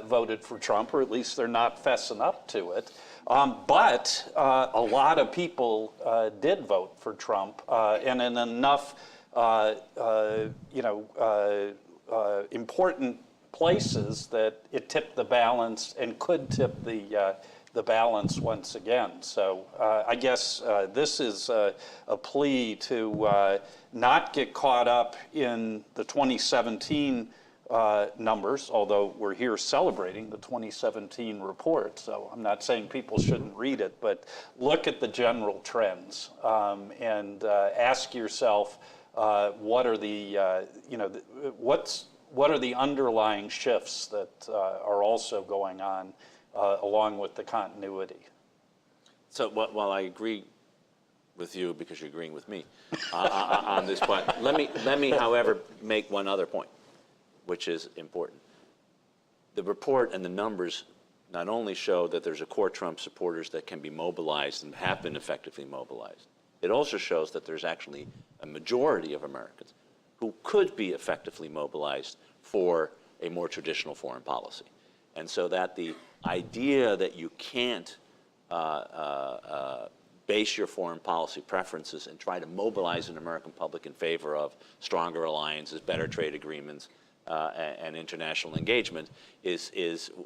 Speaker 4: voted for Trump, or at least they're not fessing up to it. But a lot of people did vote for Trump, and in enough, important places that it tipped the balance and could tip the balance once again. So I guess this is a plea to not get caught up in the 2017 numbers, although we're here celebrating the 2017 report, so I'm not saying people shouldn't read it, but look at the general trends and ask yourself what are the what are the underlying shifts that are also going on along with the continuity.
Speaker 3: So while I agree with you because you're agreeing with me on this point, let me, however, make one other point, which is important. The report and the numbers not only show that there's a core Trump supporters that can be mobilized and have been effectively mobilized, it also shows that there's actually a majority of Americans who could be effectively mobilized for a more traditional foreign policy. And so that the idea that you can't base your foreign policy preferences and try to mobilize an American public in favor of stronger alliances, better trade agreements, and international engagement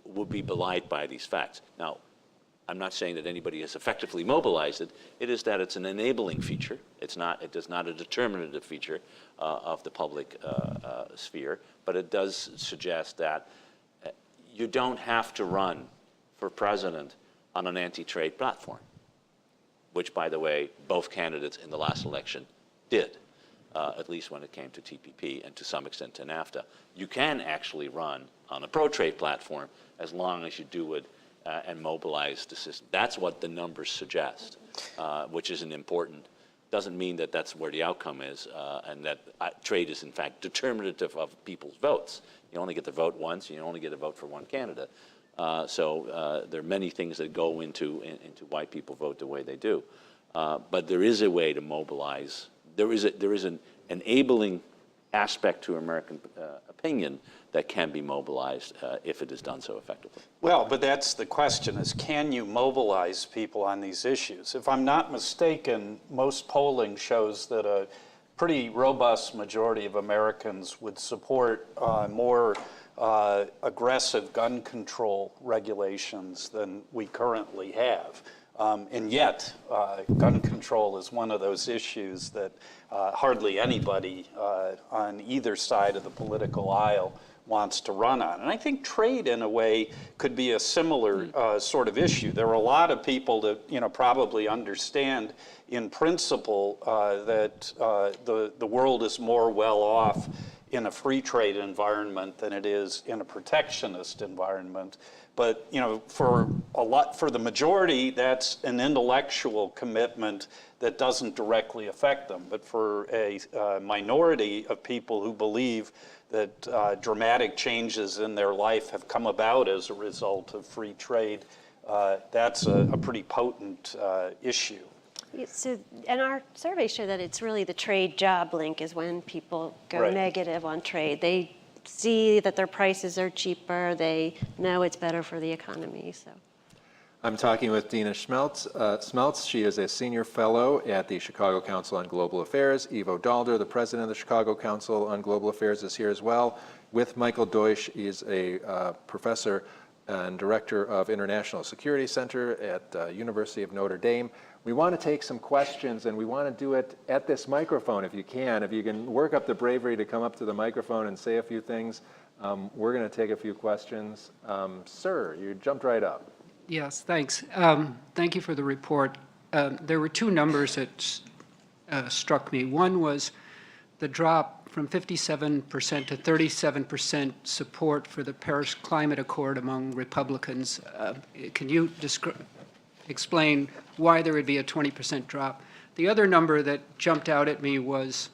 Speaker 3: would be belied by these facts. Now, I'm not saying that anybody has effectively mobilized it. It is that it's an enabling feature. It is not a determinative feature of the public sphere, but it does suggest that you don't have to run for president on an anti-trade platform, which, by the way, both candidates in the last election did. At least when it came to TPP and to some extent to NAFTA. You can actually run on a pro-trade platform as long as you do it and mobilize the system. That's what the numbers suggest, which is an important doesn't mean that that's where the outcome is, and that trade is in fact determinative of people's votes. You only get to vote once, you only get to vote for one candidate. So there are many things that go into why people vote the way they do. But there is a way to mobilize. There is an enabling aspect to American opinion that can be mobilized if it is done so effectively.
Speaker 4: Well, but that's the question, is can you mobilize people on these issues? If I'm not mistaken, most polling shows that a pretty robust majority of Americans would support more aggressive gun control regulations than we currently have. And yet, gun control is one of those issues that hardly anybody on either side of the political aisle wants to run on. And I think trade, in a way, could be a similar sort of issue. There are a lot of people that probably understand in principle that the world is more well off in a free trade environment than it is in a protectionist environment. But for the majority, that's an intellectual commitment that doesn't directly affect them. But for a minority of people who believe that dramatic changes in their life have come about as a result of free trade, that's a pretty potent issue.
Speaker 5: So, and our surveys show that it's really the trade-job link is when people go negative on trade. They see that their prices are cheaper. They know it's better for the economy. So,
Speaker 2: I'm talking with Dina Smeltz. She is a senior fellow at the Chicago Council on Global Affairs. Ivo Dalder, the president of the Chicago Council on Global Affairs, is here as well. With Michael Deutsch, he's a professor and director of International Security Center at University of Notre Dame. We want to take some questions, and we want to do it at this microphone if you can. If you can work up the bravery to come up to the microphone and say a few things, we're going to take a few questions. Sir, you jumped right up.
Speaker 6: Yes, thanks. Thank you for the report. There were two numbers that struck me. One was the drop from 57% to 37% support for the Paris Climate Accord among Republicans. Can you explain why there would be a 20% drop? The other number that jumped out at me was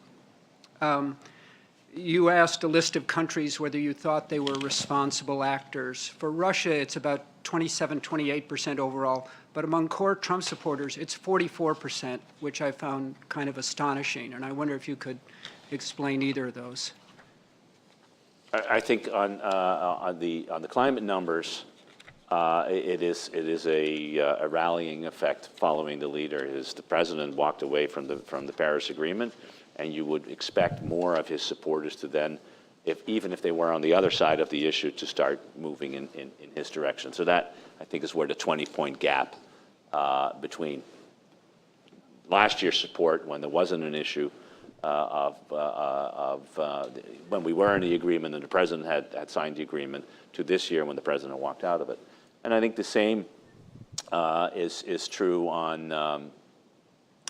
Speaker 6: you asked a list of countries whether you thought they were responsible actors. For Russia, it's about 27, 28% overall, but among core Trump supporters, it's 44%, which I found kind of astonishing, and I wonder if you could explain either of those.
Speaker 3: I think on the climate numbers, it is a rallying effect following the leader. The president walked away from the Paris Agreement, and you would expect more of his supporters to then, even if they were on the other side of the issue, to start moving in his direction. So that, I think, is where the 20-point gap between last year's support, when there wasn't an issue, when we were in the agreement and the president had signed the agreement, to this year when the president walked out of it. And I think the same is true on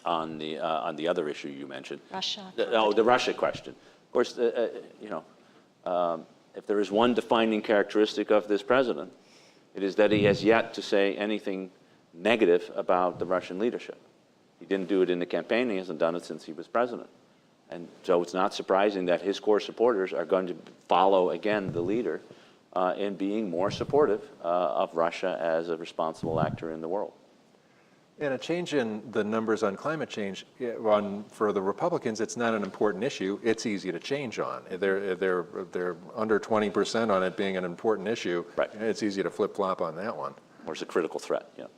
Speaker 3: the other issue you mentioned.
Speaker 5: Russia.
Speaker 3: The Russia question. Of course, if there is one defining characteristic of this president, it is that he has yet to say anything negative about the Russian leadership. He didn't do it in the campaign. He hasn't done it since he was president. And so it's not surprising that his core supporters are going to follow, again, the leader in being more supportive of Russia as a responsible actor in the world.
Speaker 2: And a change in the numbers on climate change, for the Republicans, it's not an important issue. It's easy to change on. They're under 20% on it being an important issue.
Speaker 3: Right.
Speaker 2: It's easy to flip-flop on that one.
Speaker 3: Or it's a critical threat, yeah.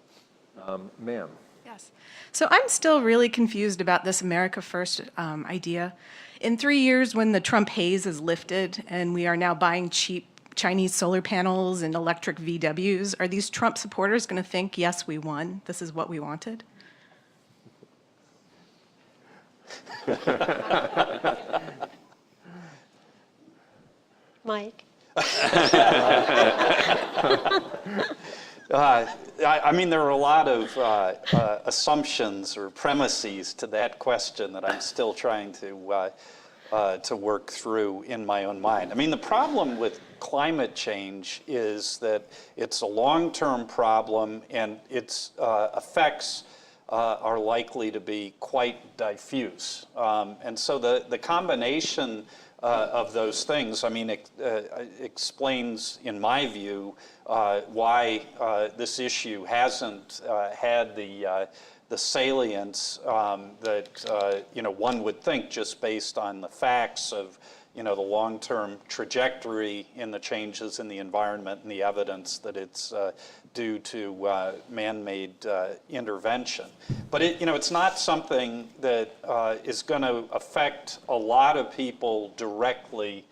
Speaker 2: Ma'am.
Speaker 7: Yes. So I'm still really confused about this America First idea. In 3 years, when the Trump haze is lifted and we are now buying cheap Chinese solar panels and electric VWs, are these Trump supporters going to think, yes, we won, this is what we wanted?
Speaker 5: Mike?
Speaker 4: I mean, there are a lot of assumptions or premises to that question that I'm still trying to work through in my own mind. I mean, the problem with climate change is that it's a long-term problem, and its effects are likely to be quite diffuse. And so the combination of those things, I mean, explains, in my view, why this issue hasn't had the salience that one would think just based on the facts of the long-term trajectory in the changes in the environment and the evidence that it's due to man-made intervention. But it's not something that is going to affect a lot of people directly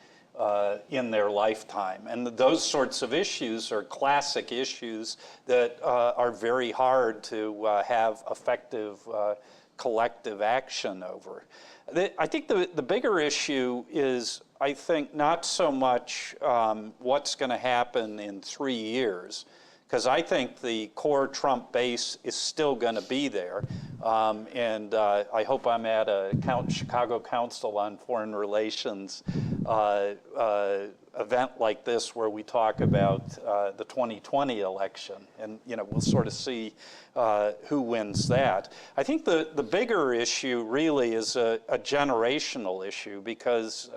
Speaker 4: in their lifetime. And those sorts of issues are classic issues that are very hard to have effective collective action over. I think the bigger issue is, I think, not so much what's going to happen in 3 years, because I think the core Trump base is still going to be there. And I hope I'm at a Chicago Council on Foreign Relations event like this where we talk about the 2020 election, and we'll sort of see who wins that. I think the bigger issue really is a generational issue, because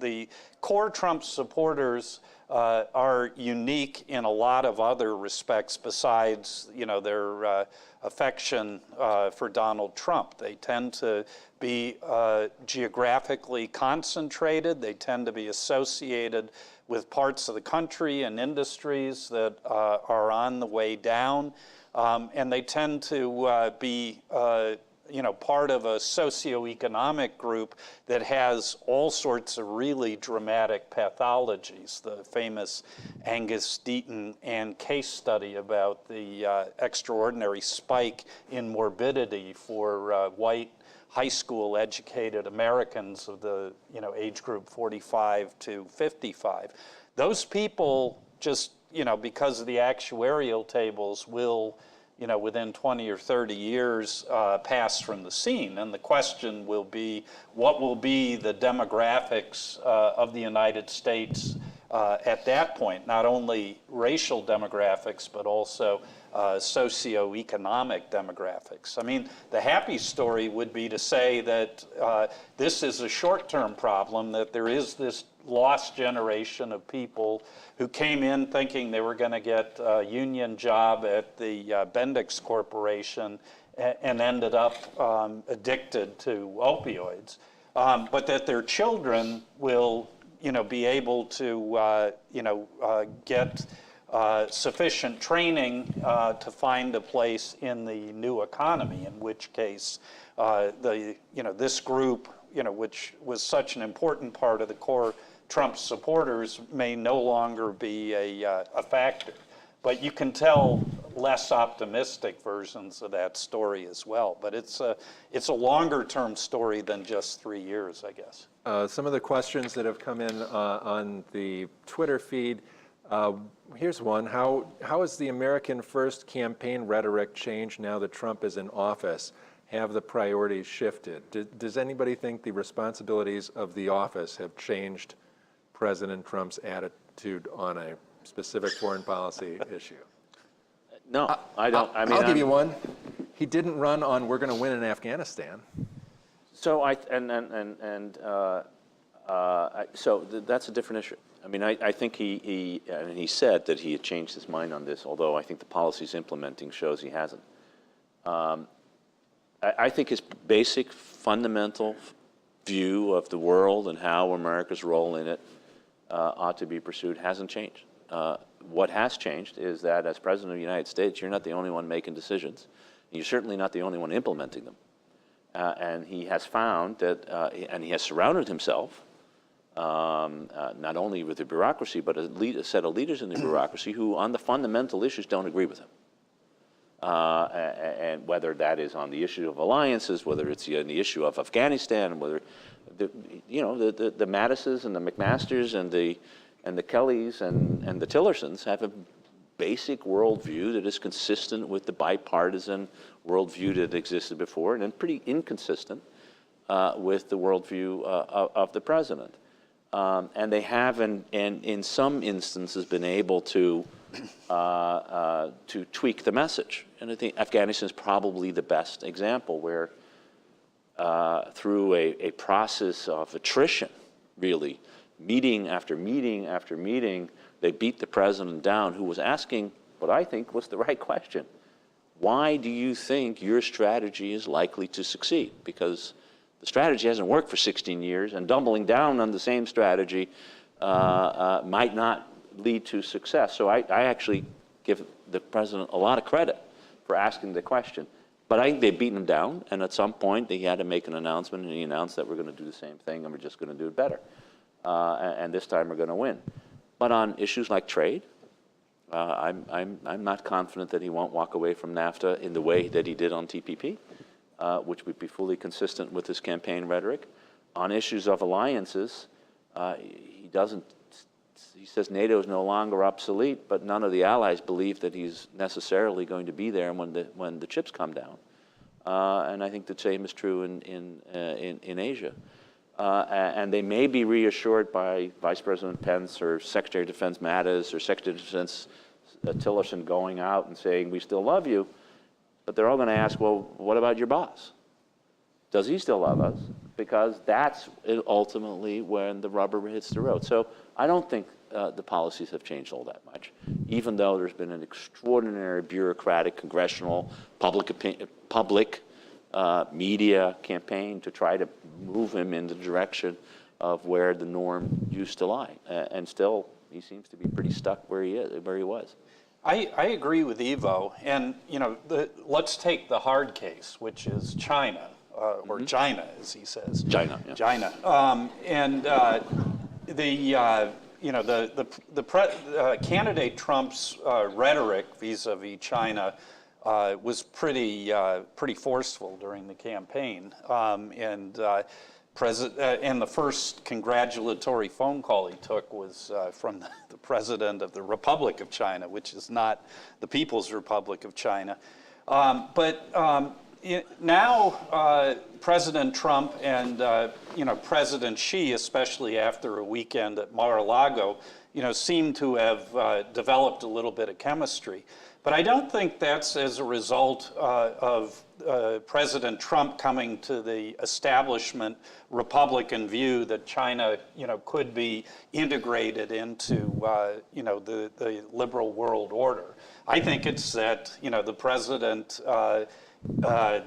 Speaker 4: the core Trump supporters are unique in a lot of other respects besides their affection for Donald Trump. They tend to be geographically concentrated. They tend to be associated with parts of the country and industries that are on the way down. And they tend to be part of a socioeconomic group that has all sorts of really dramatic pathologies. The famous Angus Deaton and case study about the extraordinary spike in morbidity for white high school educated Americans of the age group 45 to 55. Those people just, because of the actuarial tables, will within 20 or 30 years pass from the scene. And the question will be, what will be the demographics of the United States at that point? Not only racial demographics, but also socioeconomic demographics. I mean, the happy story would be to say that this is a short-term problem, that there is this lost generation of people who came in thinking they were going to get a union job at the Bendix Corporation and ended up addicted to opioids, but that their children will, be able to, get sufficient training to find a place in the new economy, in which case this group, which was such an important part of the core Trump supporters, may no longer be a factor. But you can tell less optimistic versions of that story as well. But it's a longer term story than just 3 years, I guess.
Speaker 2: Some of the questions that have come in on the Twitter feed. Here's one. How has the American First campaign rhetoric changed now that Trump is in office? Have the priorities shifted? Does anybody think the responsibilities of the office have changed President Trump's attitude on a specific foreign policy issue?
Speaker 3: No, I don't.
Speaker 2: I'll give you one. He didn't run on "we're going to win in Afghanistan."
Speaker 3: So so that's a different issue. I mean, I think he said that he had changed his mind on this, although I think the policies implementing shows he hasn't. I think his basic fundamental view of the world and how America's role in it ought to be pursued hasn't changed. What has changed is that as President of the United States, you're not the only one making decisions. You're certainly not the only one implementing them. And he has found that, and he has surrounded himself not only with the bureaucracy, but a set of leaders in the bureaucracy who on the fundamental issues don't agree with him. And whether that is on the issue of alliances, whether it's on the issue of Afghanistan, whether the Mattises and the McMasters and the Kellys and the Tillersons have a basic worldview that is consistent with the bipartisan worldview that existed before, and then pretty inconsistent with the worldview of the president. And they have, in some instances, been able to to tweak the message. And I think Afghanistan is probably the best example where through a process of attrition, really, meeting after meeting after meeting, they beat the president down, who was asking what I think was the right question. Why do you think your strategy is likely to succeed? Because the strategy hasn't worked for 16 years, and doubling down on the same strategy might not lead to success. So I actually give the president a lot of credit for asking the question. But I think they've beaten him down, and at some point he had to make an announcement, and he announced that we're going to do the same thing, and we're just going to do it better. And this time we're going to win. But on issues like trade, I'm not confident that he won't walk away from NAFTA in the way that he did on TPP, which would be fully consistent with his campaign rhetoric. On issues of alliances, he says NATO is no longer obsolete, but none of the allies believe that he's necessarily going to be there when the chips come down. And I think the same is true in Asia. And they may be reassured by Vice President Pence or Secretary of Defense Mattis or Secretary of Defense Tillerson going out and saying, we still love you, but they're all going to ask, well, what about your boss? Does he still love us? Because that's ultimately when the rubber hits the road. So I don't think the policies have changed all that much, even though there's been an extraordinary bureaucratic, congressional, public media campaign to try to move him in the direction of where the norm used to lie. And still, he seems to be pretty stuck where he was.
Speaker 4: I agree with Ivo, and let's take the hard case, which is China, or China, as he says.
Speaker 3: China, yeah.
Speaker 4: China, candidate Trump's rhetoric vis-a-vis China was pretty forceful during the campaign, and the first congratulatory phone call he took was from the president of the Republic of China, which is not the People's Republic of China. Now President Trump and President Xi, especially after a weekend at Mar-a-Lago, seem to have developed a little bit of chemistry. But I don't think that's as a result of President Trump coming to the establishment Republican view that China, could be integrated into, the liberal world order. I think it's that, the president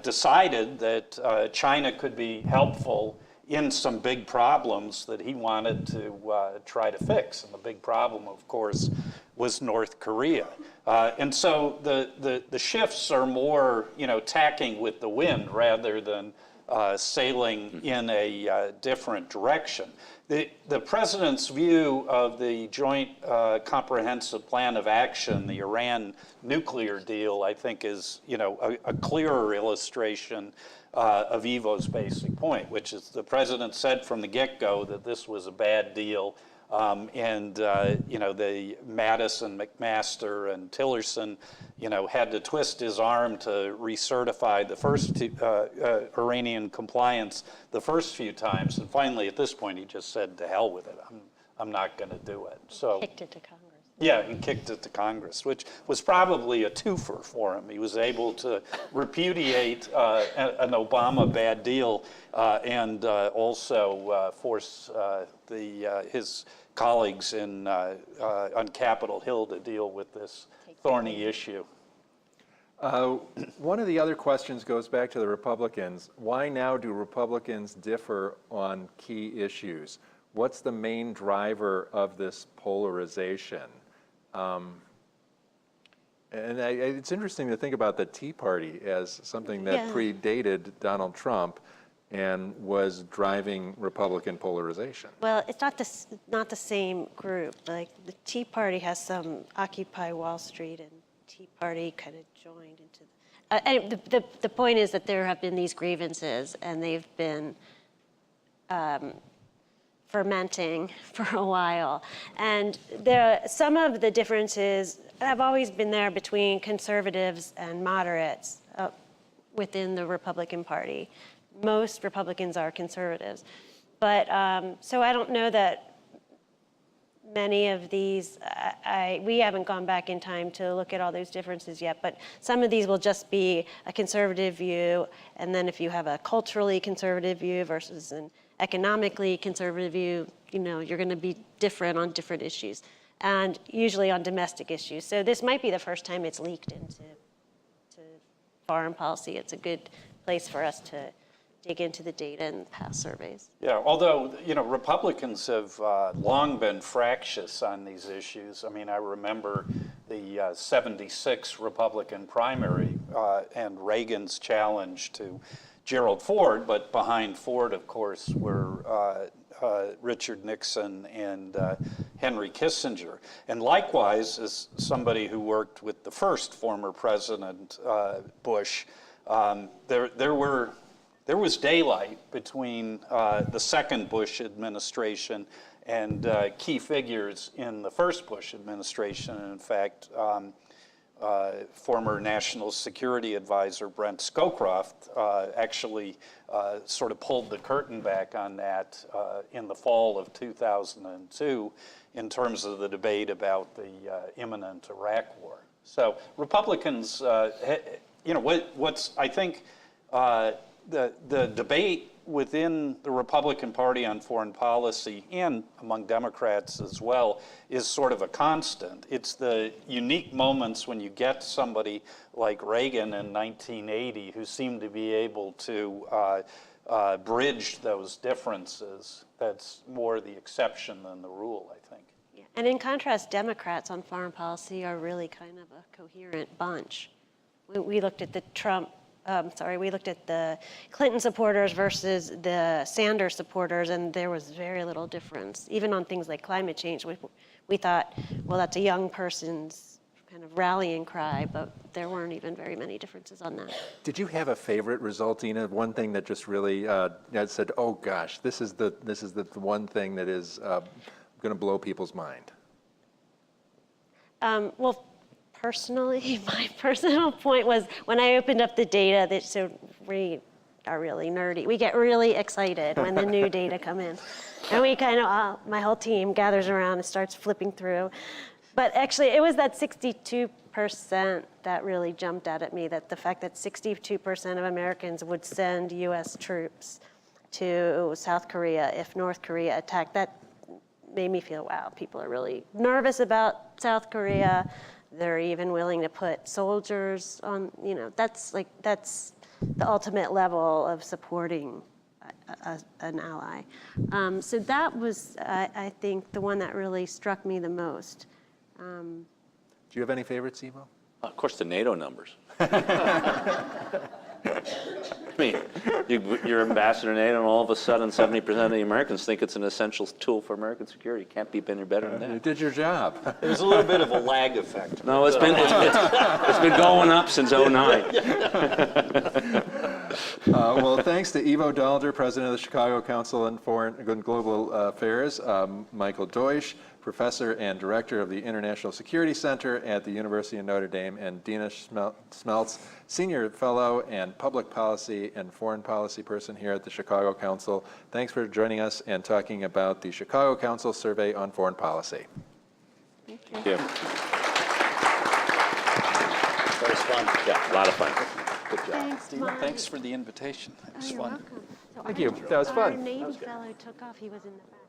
Speaker 4: decided that China could be helpful in some big problems that he wanted to try to fix. And the big problem, of course, was North Korea. And so the shifts are more, tacking with the wind rather than sailing in a different direction. The president's view of the Joint Comprehensive Plan of Action, the Iran nuclear deal, I think is, a clearer illustration of Ivo's basic point, which is the president said from the get-go that this was a bad deal. The Mattis and McMaster and Tillerson, had to twist his arm to recertify the first Iranian compliance the first few times, and finally at this point he just said, "To hell with it. I'm not going to do it." So
Speaker 5: Kicked it to Congress.
Speaker 4: Yeah, he kicked it to Congress, which was probably a twofer for him. He was able to repudiate an Obama bad deal and also force his colleagues on Capitol Hill to deal with this thorny issue.
Speaker 2: One of the other questions goes back to the Republicans. Why now do Republicans differ on key issues? What's the main driver of this polarization? It's interesting to think about the Tea Party as something that predated Donald Trump and was driving Republican polarization.
Speaker 5: Well, it's not the same group. Like the Tea Party has some Occupy Wall Street, and Tea Party kind of joined into the point is that there have been these grievances, and they've been fermenting for a while. And some of the differences have always been there between conservatives and moderates within the Republican Party. Most Republicans are conservatives. But so I don't know that many of these, we haven't gone back in time to look at all those differences yet, but some of these will just be a conservative view, and then if you have a culturally conservative view versus an economically conservative view, you're going to be different on different issues, and usually on domestic issues. So this might be the first time it's leaked into foreign policy. It's a good place for us to dig into the data and past surveys.
Speaker 4: Yeah, although, Republicans have long been fractious on these issues. I mean, I remember the 76 Republican primary and Reagan's challenge to Gerald Ford, but behind Ford, of course, were Richard Nixon and Henry Kissinger. And likewise, as somebody who worked with the first former President Bush, there was daylight between the second Bush administration and key figures in the first Bush administration. And in fact, former National Security Advisor Brent Scowcroft actually sort of pulled the curtain back on that in the fall of 2002 in terms of the debate about the imminent Iraq war. So Republicans, what's I think the debate within the Republican Party on foreign policy and among Democrats as well is sort of a constant. It's the unique moments when you get somebody like Reagan in 1980 who seemed to be able to bridge those differences. That's more the exception than the rule, I think.
Speaker 5: Yeah. And in contrast, Democrats on foreign policy are really kind of a coherent bunch. We looked at the we looked at the Clinton supporters versus the Sanders supporters, and there was very little difference. Even on things like climate change, we thought, well, that's a young person's kind of rallying cry, but there weren't even very many differences on that.
Speaker 2: Did you have a favorite result, Ina? One thing that just really said, oh gosh, this is the one thing that is going to blow people's mind?
Speaker 5: Well, personally, my personal point was when I opened up the data, so we are really nerdy. We get really excited when the new data come in. And we kind of, my whole team gathers around and starts flipping through. But actually, it was that 62% that really jumped out at me, that the fact that 62% of Americans would send US troops to South Korea if North Korea attacked. That made me feel, wow, people are really nervous about South Korea. They're even willing to put soldiers on, that's the ultimate level of supporting an ally. So that was, I think, the one that really struck me the most.
Speaker 2: Do you have any favorites, Ivo?
Speaker 3: Of course, the NATO numbers. I mean, you're ambassador to NATO, and all of a sudden, 70% of the Americans think it's an essential tool for American security. Can't be any better than that.
Speaker 2: You did your job.
Speaker 4: There's a little bit of a lag effect.
Speaker 3: No, it's been going up since '09.
Speaker 2: Well, thanks to Ivo Daalder, President of the Chicago Council on Foreign and Global Affairs, Michael Deutsch, Professor and Director of the International Security Center at the University of Notre Dame, and Dina Schmeltz, Senior Fellow and Public Policy and Foreign Policy Person here at the Chicago Council. Thanks for joining us and talking about the Chicago Council Survey on Foreign Policy.
Speaker 3: Thank you. That was fun. Yeah, a lot of fun. Good job.
Speaker 5: Thanks, Mike.
Speaker 4: Thanks for the invitation. It was
Speaker 5: You're
Speaker 4: fun.
Speaker 5: welcome. So
Speaker 2: Thank you. That was
Speaker 5: Our
Speaker 2: fun.
Speaker 5: Navy fellow took off. He was in the back.